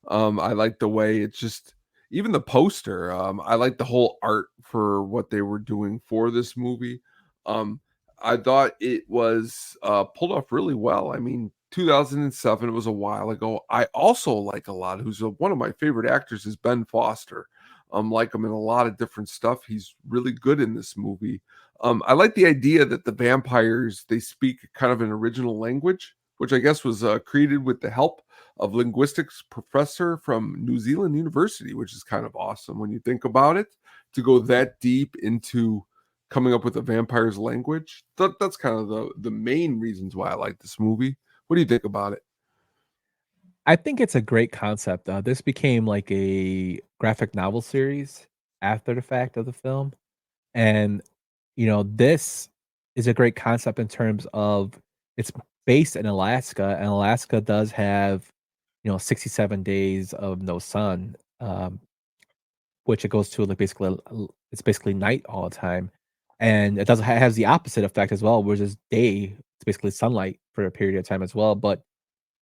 I like the way it's just, even the poster. I like the whole art for what they were doing for this movie. I thought it was pulled off really well. I mean, 2007, it was a while ago. I also like a lot, who's one of my favorite actors, is Ben Foster. Like him in a lot of different stuff. He's really good in this movie. I like the idea that the vampires, they speak kind of an original language, which I guess was created with the help of linguistics professor from New Zealand University, which is kind of awesome when you think about it, to go that deep into coming up with a vampire's language. That's kind of the main reasons why I like this movie. What do you think about it? I think it's a great concept. This became like a graphic novel series after the fact of the film. And, this is a great concept in terms of it's based in Alaska, and Alaska does have, 67 days of no sun, which it goes to like it's basically night all the time. And it does has the opposite effect as well, whereas it's day, it's basically sunlight for a period of time as well. But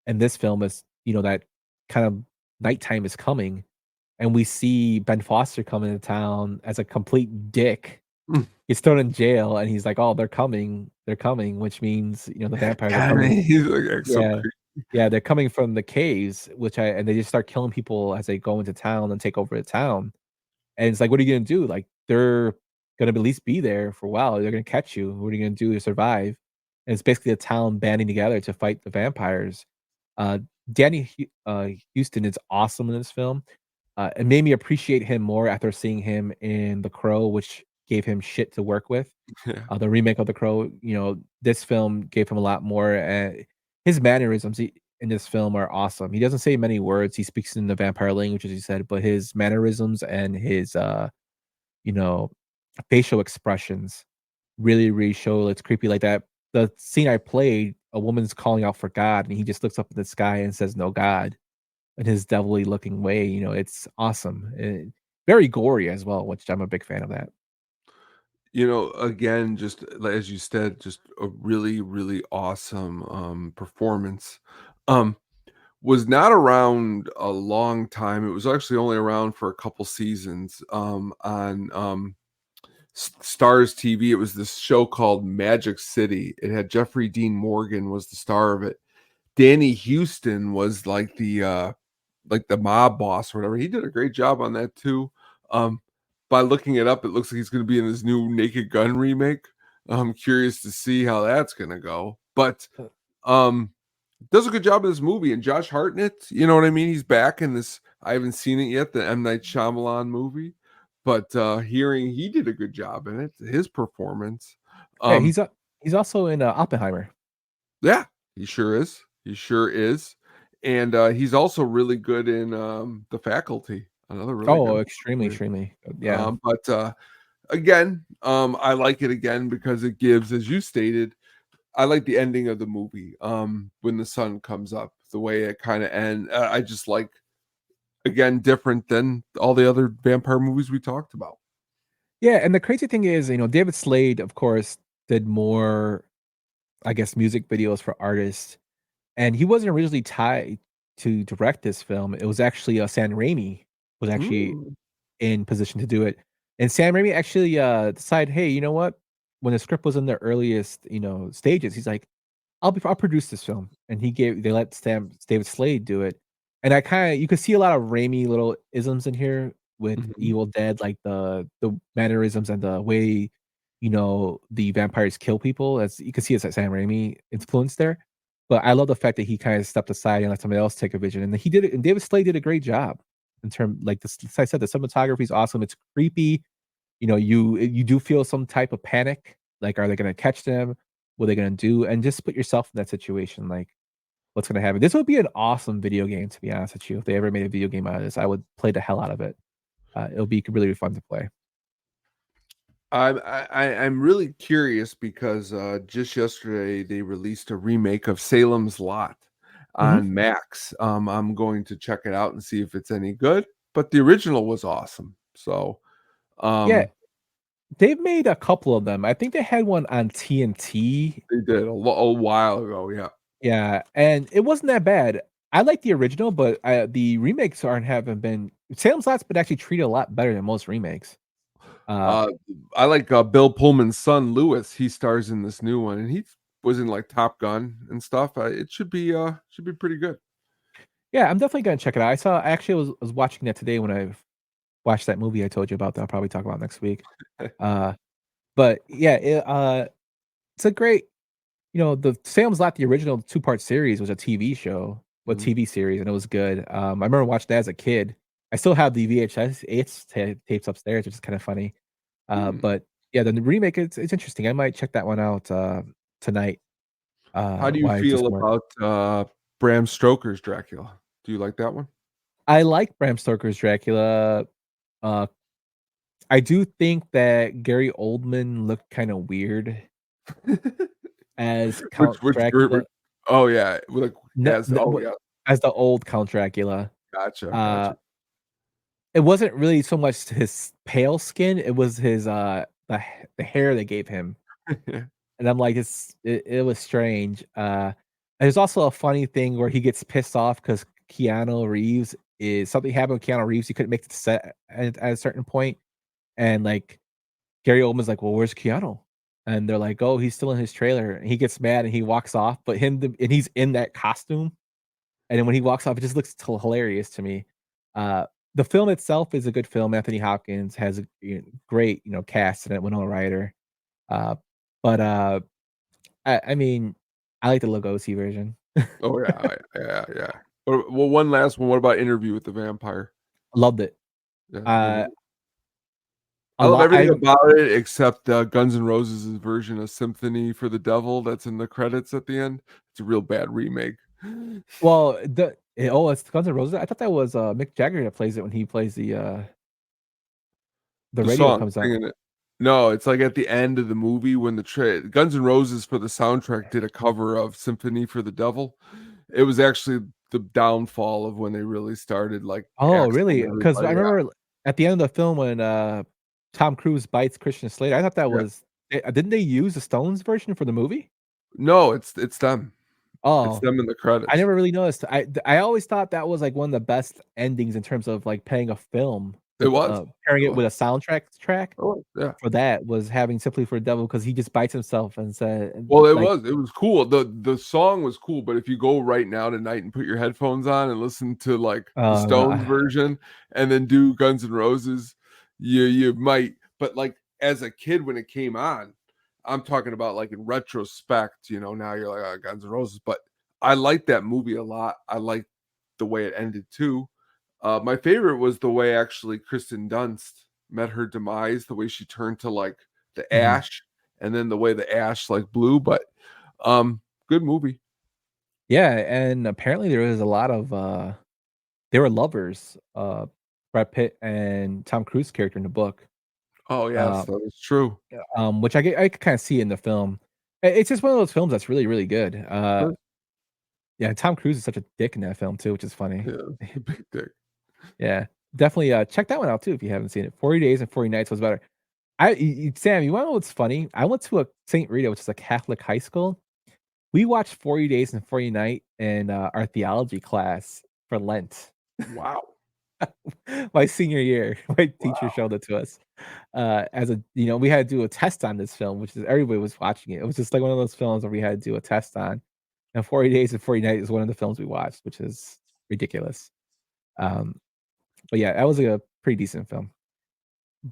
in this film is, that kind of nighttime is coming, and we see Ben Foster come into town as a complete dick. He's thrown in jail, and he's like, "Oh, they're coming, which means the vampires are coming." He's like, Yeah, yeah, they're coming from the caves, and they just start killing people as they go into town and take over the town. And it's like, what are you gonna do? Like, they're gonna at least be there for a while. They're gonna catch you. What are you gonna do to survive? And it's basically a town banding together to fight the vampires. Danny Houston is awesome in this film. It made me appreciate him more after seeing him in The Crow, which gave him shit to work with. The remake of The Crow, this film gave him a lot more. His mannerisms in this film are awesome. He doesn't say many words. He speaks in the vampire language, as you said, but his mannerisms and his, facial expressions really, really show it's creepy like that. The scene I played, a woman's calling out for God, and he just looks up at the sky and says, "No God," in his devilly looking way. It's awesome. Very gory as well, which I'm a big fan of that. Again, just as you said, just a really, really awesome performance. Was not around a long time. It was actually only around for a couple seasons on Stars TV. It was this show called Magic City. It had Jeffrey Dean Morgan was the star of it. Danny Houston was like the mob boss or whatever. He did a great job on that too. By looking it up, it looks like he's going to be in this new Naked Gun remake. I'm curious to see how that's going to go. But does a good job in this movie. And Josh Hartnett, you know what I mean? He's back in this. I haven't seen it yet, the M. Night Shyamalan movie. But hearing he did a good job in it, his performance. Yeah, he's also in Oppenheimer. Yeah, he sure is. He sure is. And he's also really good in The Faculty. Another really good extremely, extremely. Yeah. But again, I like it again because it gives, as you stated, I like the ending of the movie when the sun comes up, the way it kind of ends. I just like, again, different than all the other vampire movies we talked about. Yeah, and the crazy thing is, David Slade, of course, did more, I guess, music videos for artists, and he wasn't originally tied to direct this film. It was actually Sam Raimi was actually in position to do it, and Sam Raimi actually decided, hey, you know what? When the script was in the earliest, stages, he's like, I'll produce this film, and they let David Slade do it. And you could see a lot of Raimi little isms in here with Evil Dead, like the mannerisms and the way, the vampires kill people. As you can see, it's like Sam Raimi influence there. But I love the fact that he kind of stepped aside and let somebody else take a vision, and he did it. And David Slade did a great job in terms, like I said, the cinematography is awesome. It's creepy. You do feel some type of panic. Like, are they going to catch them? What are they going to do? And just put yourself in that situation. Like, what's going to happen? This would be an awesome video game, to be honest with you. If they ever made a video game out of this, I would play the hell out of it. It'll be really fun to play. I'm really curious because just yesterday they released a remake of Salem's Lot on Max. I'm going to check it out and see if it's any good. But the original was awesome. So yeah, they've made a couple of them. I think they had one on TNT. They did a while ago. Yeah. Yeah, and it wasn't that bad. I like the original, but the remakes haven't been. Salem's Lot's been actually treated a lot better than most remakes. I like Bill Pullman's son Lewis. He stars in this new one, and he was in like Top Gun and stuff. It should be pretty good. Yeah, I'm definitely gonna check it out. I actually was watching that today when I watched that movie I told you about that I'll probably talk about next week. But yeah, it's a great. The Salem's Lot, the original 2-part series, was a TV show, TV series, and it was good. I remember watching that as a kid. I still have the VHS tapes upstairs, which is kind of funny. But Yeah, the remake, it's interesting. I might check that one out tonight. How do you While I do feel some work. about Bram Stoker's Dracula? Do you like that one? I like Bram Stoker's Dracula. Uh, I do think that Gary Oldman looked kind of weird as Count Dracula. Oh yeah, like No, as oh yeah, as the old Count Dracula. gotcha. It wasn't really so much his pale skin; it was his the hair they gave him. And I'm like, it was strange. There's also a funny thing where he gets pissed off because Keanu Reeves is something happened with Keanu Reeves. He couldn't make the set at a certain point, and like Gary Oldman's like, "Well, where's Keanu?" And they're like, "Oh, he's still in his trailer." And he gets mad and he walks off. But and he's in that costume, and then when he walks off, it just looks hilarious to me. The film itself is a good film. Anthony Hopkins has a great cast in it. Winona Ryder. But I mean, I like the Lugosi version. Oh yeah. Well, one last one. What about Interview with the Vampire? Loved it. Yeah, I love everything about it except Guns N' Roses' version of Symphony for the Devil that's in the credits at the end. It's a real bad remake. Well, it's Guns N' Roses. I thought that was Mick Jagger that plays it when he plays the radio song comes on. singing it. No, it's like at the end of the movie when the Guns N' Roses for the soundtrack did a cover of Symphony for the Devil. It was actually the downfall of when they really started like. Oh, really? axing Because I everybody out. remember at the end of the film when Tom Cruise bites Christian Slater, I thought that was didn't they use the Stones version for the movie? No, it's them. Oh, It's them in the credits. I never really noticed. I always thought that was like one of the best endings in terms of like playing a film. It was. Pairing it with a soundtrack track. Oh, yeah. For that was having Simply for the Devil because he just bites himself and said. Well, it like, was cool. The song was cool, but if you go right now tonight and put your headphones on and listen to like the Stones version and then do Guns N' Roses, you might. But like as a kid when it came on, I'm talking about like in retrospect, now you're like Guns N' Roses, but I liked that movie a lot. I liked the way it ended too. My favorite was the way actually Kristen Dunst met her demise, the way she turned to like the ash and then the way the ash like blew, but good movie. Yeah, and apparently there was a lot of they were lovers, Brad Pitt and Tom Cruise character in the book. Oh yes, that is true. Which I could kind of see in the film. It's just one of those films that's really, really good. Yeah, Tom Cruise is such a dick in that film too, which is funny. Yeah, big dick. Yeah, definitely check that one out too if you haven't seen it. 40 Days and 40 Nights was better. Sam, you want to know what's funny? I went to a St. Rita, which is a Catholic high school. We watched 40 Days and 40 Nights in our theology class for Lent. Wow. My senior year, my teacher showed it to us. We had to do a test on this film, which is everybody was watching it. It was just like one of those films where we had to do a test on. And 40 Days and 40 Nights is one of the films we watched, which is ridiculous. But yeah, that was a pretty decent film.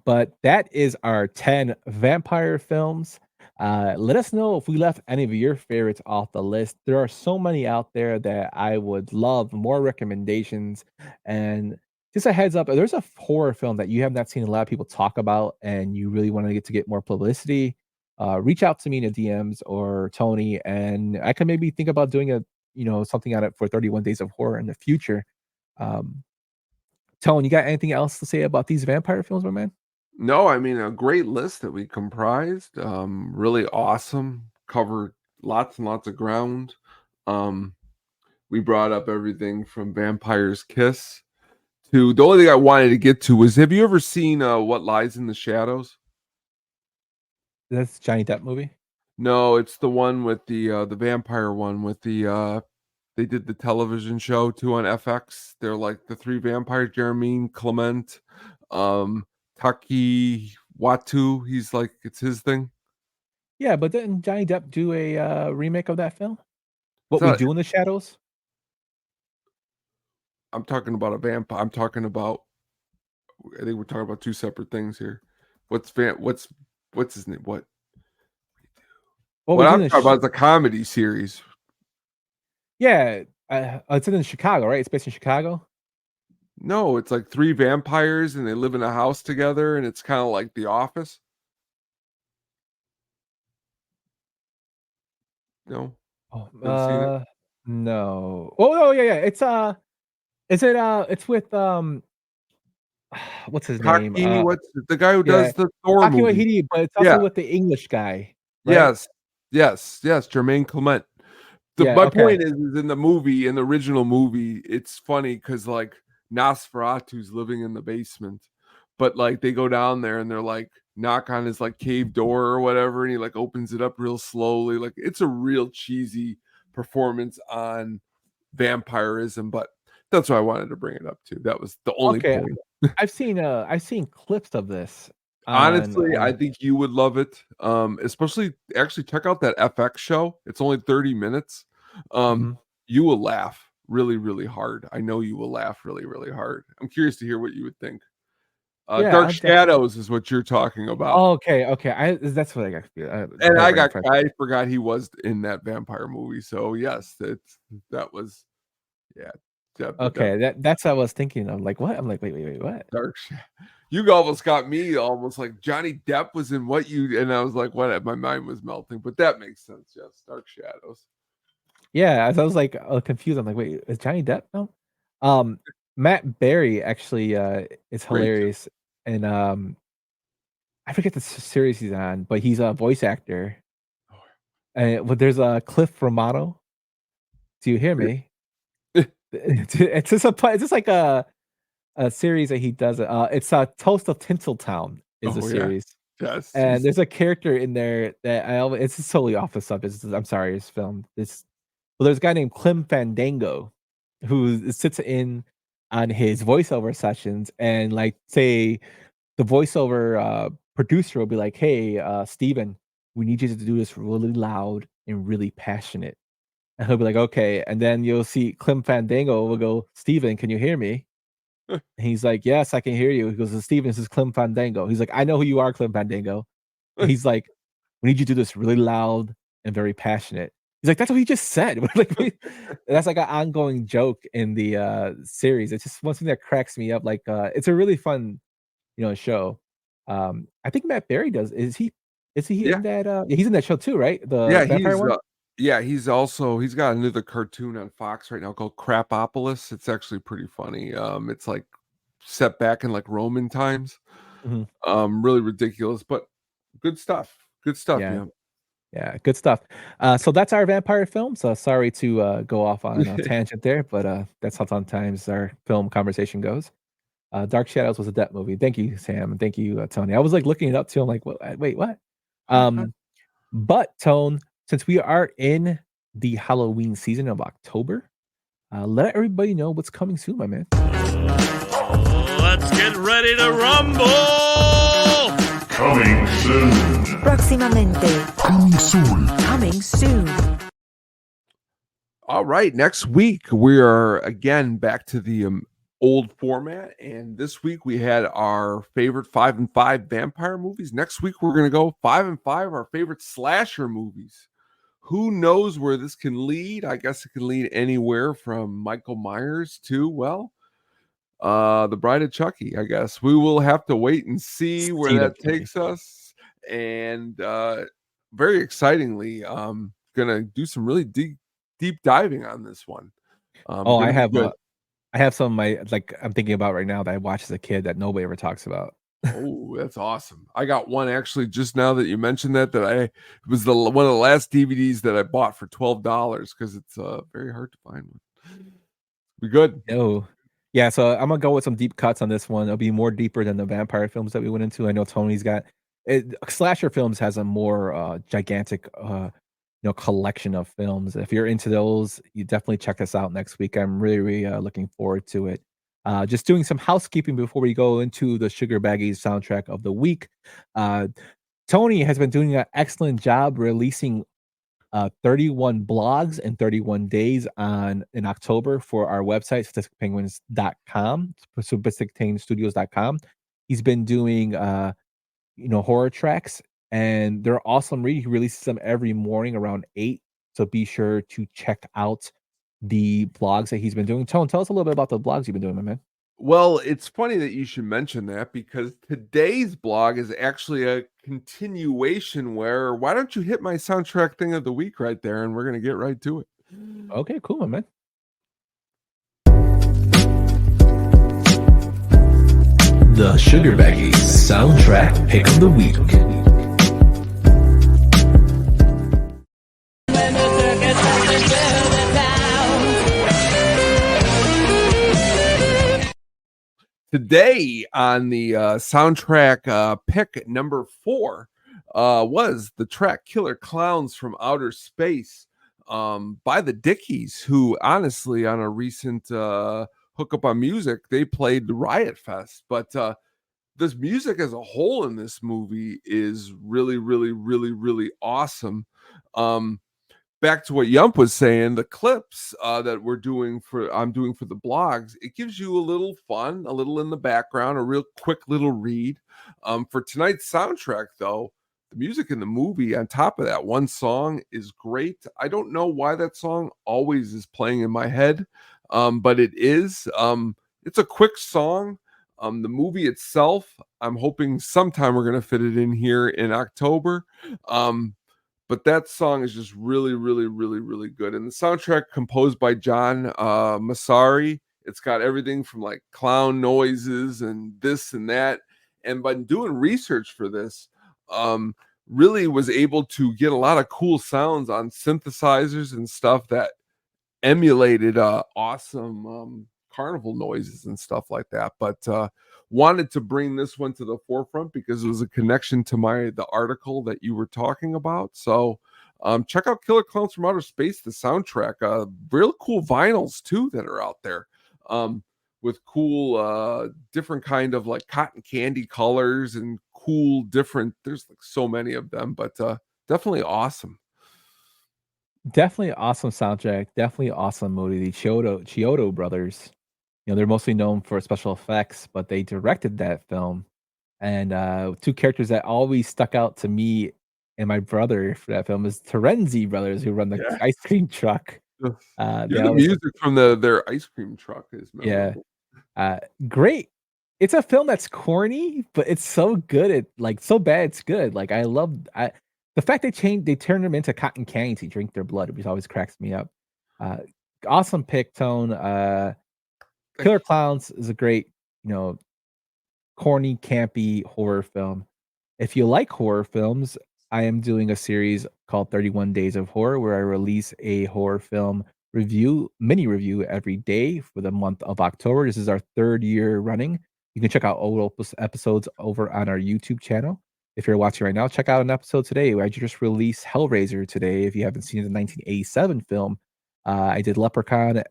But that is our 10 vampire films. Let us know if we left any of your favorites off the list. There are so many out there that I would love more recommendations. And just a heads up, if there's a horror film that you have not seen a lot of people talk about and you really want to get more publicity, reach out to me in the DMs or Tony, and I can maybe think about doing something on it for 31 Days of Horror in the future. Tone, you got anything else to say about these vampire films, my man? No, I mean, a great list that we comprised. Really awesome. Covered lots and lots of ground. We brought up everything from Vampire's Kiss to the only thing I wanted to get to was, have you ever seen What Lies in the Shadows? That's Johnny Depp movie? No, it's the one with the vampire one with the they did the television show too on FX. They're like the three vampires, Jeremy, Clement, Taki Watu. He's like, it's his thing. Yeah, but didn't Johnny Depp do a remake of that film? What It's We not- Do in the Shadows? I'm talking about a vampire. I think we're talking about two separate things here. What's his name? What What I'm talking about is the comedy series. Yeah, it's in Chicago, right? It's based in Chicago. No, it's like three vampires and they live in a house together, and it's kind of like The Office. No. Oh, Never seen it? no. Oh, yeah. Is it? It's with what's his name? Haki, what's the guy who Yeah, does the Thor Aki movie? Waititi, but it's also Yeah. with the English guy, right? Yes. Jermaine Clement. Yeah. My Okay. point is in the movie, in the original movie, it's funny because like Nosferatu's living in the basement, but like they go down there and they're like knock on his like cave door or whatever, and he like opens it up real slowly. Like it's a real cheesy performance on vampirism, but that's why I wanted to bring it up too. That was the only Okay. point. I've seen clips of this. Honestly, I think you would love it. Especially actually check out that FX show. It's only 30 minutes. Mhm. You will laugh really, really hard. I know you will laugh really, really hard. I'm curious to hear what you would think. Yeah, Dark I'm Shadows is what you're talking about. Okay. That's what I got. And I forgot he was in that vampire movie. So yes, that was Okay, that's what I was thinking. I'm like, what? I'm like, wait, what? Dark Shadows. You almost got me almost like Johnny Depp was in what you, and I was like, what? My mind was melting, but that makes sense. Yes, Dark Shadows. Yeah, as I was like confused. I'm like, wait, is Johnny Depp? No. Matt Berry actually is Great. hilarious, and I forget the series he's on, but he's a voice actor. And but there's a Cliff Romano. Do you hear me? It's just like a series that he does. It's Toast of Tinseltown is a Oh, yeah. series. Yes. And there's a character in there that I always, it's just totally off the subject. I'm sorry, it's filmed. Well, there's a guy named Clem Fandango who sits in on his voiceover sessions, and like say the voiceover producer will be like, "Hey, Steven, we need you to do this really loud and really passionate." And he'll be like, "Okay." And then you'll see Clem Fandango will go, "Steven, can you hear me?" And he's like, "Yes, I can hear you." He goes, "Steven, this is Clem Fandango." He's like, "I know who you are, Clem Fandango." And he's like, "We need you to do this really loud and very passionate." He's like, "That's what he just said." That's like an ongoing joke in the series. It's just one thing that cracks me up. Like, it's a really fun, show. I think Matt Berry does. Is he Yeah. in that? Yeah, he's in that show too, right? The Yeah, vampire one. he's got another cartoon on Fox right now called Crapopolis. It's actually pretty funny. It's like set back in like Roman times. Mhm. Really ridiculous, but good stuff. Good stuff. Yeah. Yeah. Yeah, good stuff. So that's our vampire film. So sorry to go off on a tangent there, but that's how sometimes our film conversation goes. Dark Shadows was a Depp movie. Thank you, Sam, and thank you, Tony. I was like looking it up too. I'm like, wait, what? But Tone, since we are in the Halloween season of October, let everybody know what's coming soon, my man. Let's get ready to rumble! Coming soon. Próximamente. Coming soon. Coming soon. All right, next week we are again back to the old format, and this week we had our favorite 5 and 5 vampire movies. Next week we're going to go 5 and 5 our favorite slasher movies. Who knows where this can lead? I guess it can lead anywhere from Michael Myers to, well, The Bride of Chucky. I guess we will have to wait and see where that takes us. And very excitingly, gonna do some really deep diving on this one. I have some of my, like, I'm thinking about right now that I watched as a kid that nobody ever talks about. Oh, that's awesome. I got one actually just now that you mentioned that it was one of the last DVDs that I bought for $12 because it's very hard to find one. Be good. Oh, yeah. So I'm gonna go with some deep cuts on this one. It'll be more deeper than the vampire films that we went into. I know Tony's got slasher films has a more gigantic collection of films. If you're into those, you definitely check this out next week. I'm really looking forward to it. Just doing some housekeeping before we go into the Sugar Baggies soundtrack of the week. Tony has been doing an excellent job releasing 31 blogs in 31 days in October for our website, statisticpenguins.com, statisticpenguinstudios.com. He's been doing horror tracks, and they're awesome read. He releases them every morning around 8, so be sure to check out the blogs that he's been doing. Tone, tell us a little bit about the blogs you've been doing, my man. Well, it's funny that you should mention that because today's blog is actually a continuation where why don't you hit my soundtrack thing of the week right there and we're going to get right to it. Okay, cool, my man. The Sugar Baggies soundtrack pick of the week. Today on the soundtrack pick number 4 was the track Killer Clowns from Outer Space by the Dickies, who honestly on a recent Hookup on Music, they played the Riot Fest. But this music as a whole in this movie is really, really, really, really awesome. Back to what Yump was saying, the clips that I'm doing for the blogs, it gives you a little fun, a little in the background, a real quick little read. For tonight's soundtrack, though, the music in the movie, on top of that, one song is great. I don't know why that song always is playing in my head, but it is. It's a quick song. The movie itself, I'm hoping sometime we're going to fit it in here in October. But that song is just really, really, really, really good. And the soundtrack composed by John Massari. It's got everything from like clown noises and this and that. And by doing research for this, really was able to get a lot of cool sounds on synthesizers and stuff that emulated awesome carnival noises and stuff like that. But wanted to bring this one to the forefront because it was a connection to the article that you were talking about. So check out Killer Clowns from Outer Space, the soundtrack. Real cool vinyls too that are out there with cool different kind of like cotton candy colors and cool different, there's like so many of them, but definitely awesome. Definitely awesome soundtrack. Definitely awesome movie. The Chiodo brothers, they're mostly known for special effects, but they directed that film. And two characters that always stuck out to me and my brother for that film is Terenzi brothers, who run the ice cream truck. The music from their ice cream truck is memorable. Great. It's a film that's corny, but it's so good. So bad it's good. Like I love the fact they turned them into cotton candy to drink their blood, which always cracks me up. Awesome pick, Tone. Killer Clowns is a great, corny, campy horror film. If you like horror films, I am doing a series called 31 Days of Horror, where I release a horror film mini review every day for the month of October. This is our 3rd year running. You can check out old episodes over on our YouTube channel. If you're watching right now, check out an episode today. I just released Hellraiser today. If you haven't seen the 1987 film, I did Leprechaun,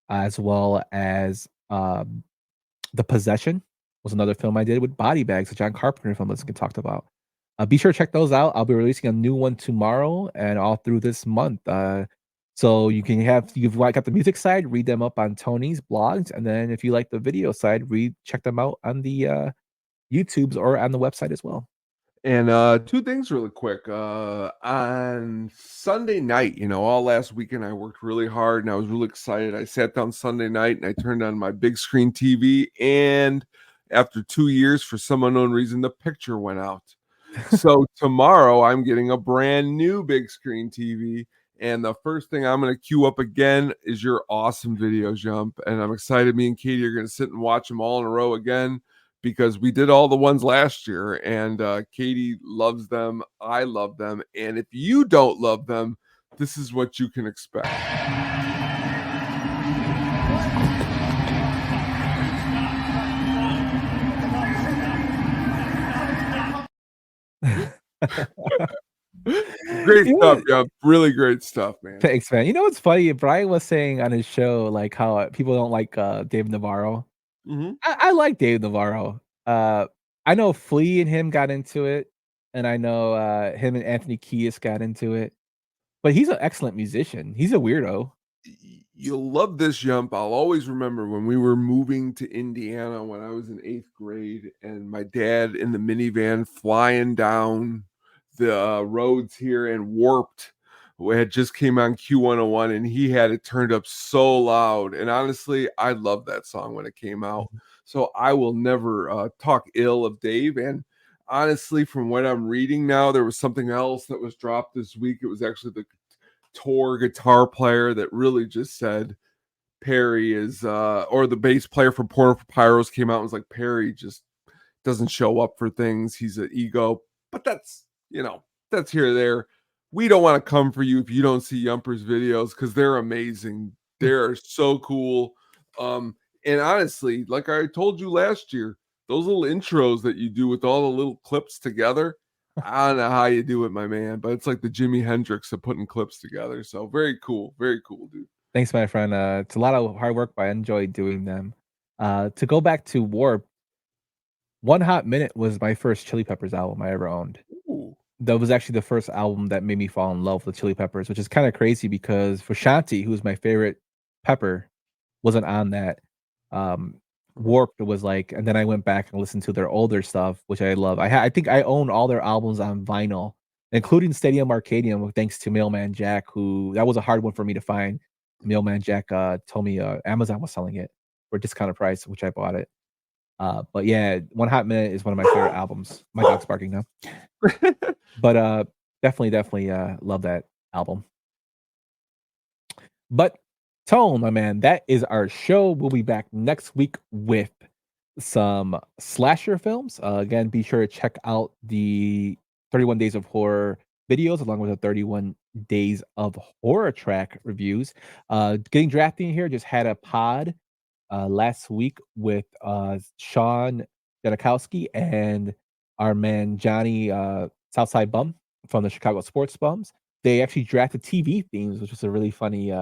as well as The Possession was another film I did with Body Bags, a John Carpenter film that's been talked about. Be sure to check those out. I'll be releasing a new one tomorrow and all through this month. So you've got the music side, read them up on Tony's blogs, and then if you like the video side, check them out on the YouTubes or on the website as well. And two things really quick. On Sunday night, all last weekend I worked really hard and I was really excited. I sat down Sunday night and I turned on my big screen TV, and after 2 years, for some unknown reason, the picture went out. So tomorrow I'm getting a brand new big screen TV, and the first thing I'm going to queue up again is your awesome videos, Jump. And I'm excited. Me and Katie are going to sit and watch them all in a row again, because we did all the ones last year, and Katie loves them. I love them. And if you don't love them, this is what you can expect. Great stuff, yeah. Really great stuff, man. Thanks, man. You know what's funny? Brian was saying on his show, like, how people don't like Dave Navarro. Mm-hmm. I like Dave Navarro. I know Flea and him got into it, and I know him and Anthony Kiedis got into it. But he's an excellent musician. He's a weirdo. You'll love this, Jump. I'll always remember when we were moving to Indiana when I was in 8th grade, and my dad in the minivan flying down the roads here and warped had just came on Q101, and he had it turned up so loud. And honestly, I loved that song when it came out. So I will never talk ill of Dave. And honestly, from what I'm reading now, there was something else that was dropped this week. It was actually the tour guitar player that really just said Perry is, or the bass player from Porno for Pyros came out and was like, Perry just doesn't show up for things. He's an ego. But that's, that's here or there. We don't want to come for you if you don't see Yumpers videos, because they're amazing. They're so cool. And honestly, like I told you last year, those little intros that you do with all the little clips together, I don't know how you do it, my man, but it's like the Jimi Hendrix of putting clips together. So very cool, dude. Thanks, my friend. It's a lot of hard work, but I enjoy doing them. To go back to Warp, One Hot Minute was my first Chili Peppers album I ever owned. Ooh. That was actually the first album that made me fall in love with Chili Peppers, which is kind of crazy because Frusciante, who was my favorite Pepper, wasn't on that. Warped was like, and then I went back and listened to their older stuff, which I love. I think I own all their albums on vinyl, including Stadium Arcadium, thanks to Mailman Jack, who that was a hard one for me to find. Mailman Jack told me Amazon was selling it for a discounted price, which I bought it. But yeah, One Hot Minute is one of my favorite albums. My dog's barking now. But definitely love that album. But Tone, my man, that is our show. We'll be back next week with some slasher films. Again, be sure to check out the 31 Days of Horror videos along with the 31 Days of Horror track reviews. Getting Drafty here just had a pod last week with Sean Janikowski and our man Johnny Southside Bum from the Chicago Sports Bums. They actually drafted TV themes, which was a really funny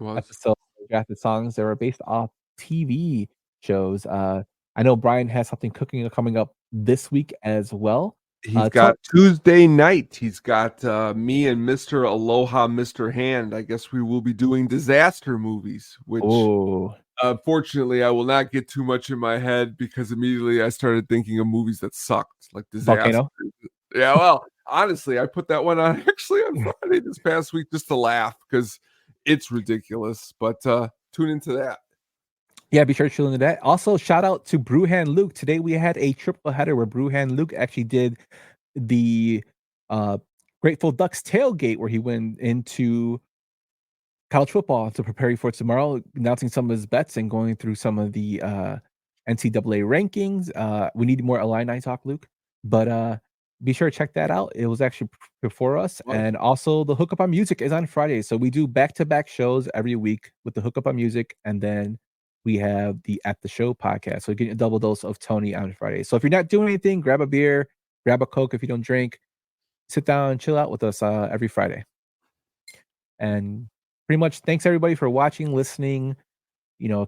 episode. They drafted songs that were based off TV shows. I know Brian has something cooking coming up this week as well. He's got Tuesday night. He's got me and Mr. Aloha, Mr. Hand. I guess we will be doing disaster movies, which unfortunately I will not get too much in my head because immediately I started thinking of movies that sucked, like disaster. Volcano? Yeah, well, honestly, I put that one on actually on Friday this past week just to laugh because it's ridiculous. But tune into that. Yeah, be sure to tune into that. Also, shout out to Brewhand Luke. Today we had a triple header where Brewhand Luke actually did the Grateful Ducks tailgate, where he went into college football to prepare for tomorrow, announcing some of his bets and going through some of the NCAA rankings. We need more Illini talk, Luke, but be sure to check that out. It was actually before us. And also the Hookup on Music is on Friday. So we do back-to-back shows every week with the Hookup on Music, and then we have the At the Show podcast. So you're getting a double dose of Tony on Friday. So if you're not doing anything, grab a beer, grab a Coke if you don't drink, sit down and chill out with us every Friday. And pretty much thanks everybody for watching, listening,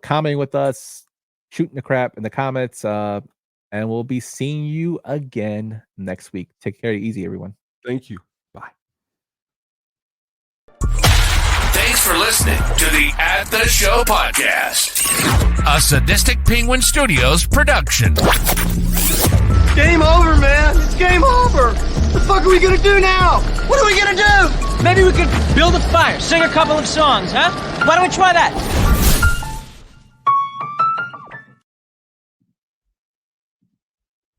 commenting with us, shooting the crap in the comments. And we'll be seeing you again next week. Take care. Easy, everyone. Thank you. Bye. Thanks for listening to the At the Show podcast, a Sadistic Penguin Studios production. Game over, man. It's game over. What the fuck are we gonna do now? What are we gonna do? Maybe we could build a fire, sing a couple of songs, huh? Why don't we try that?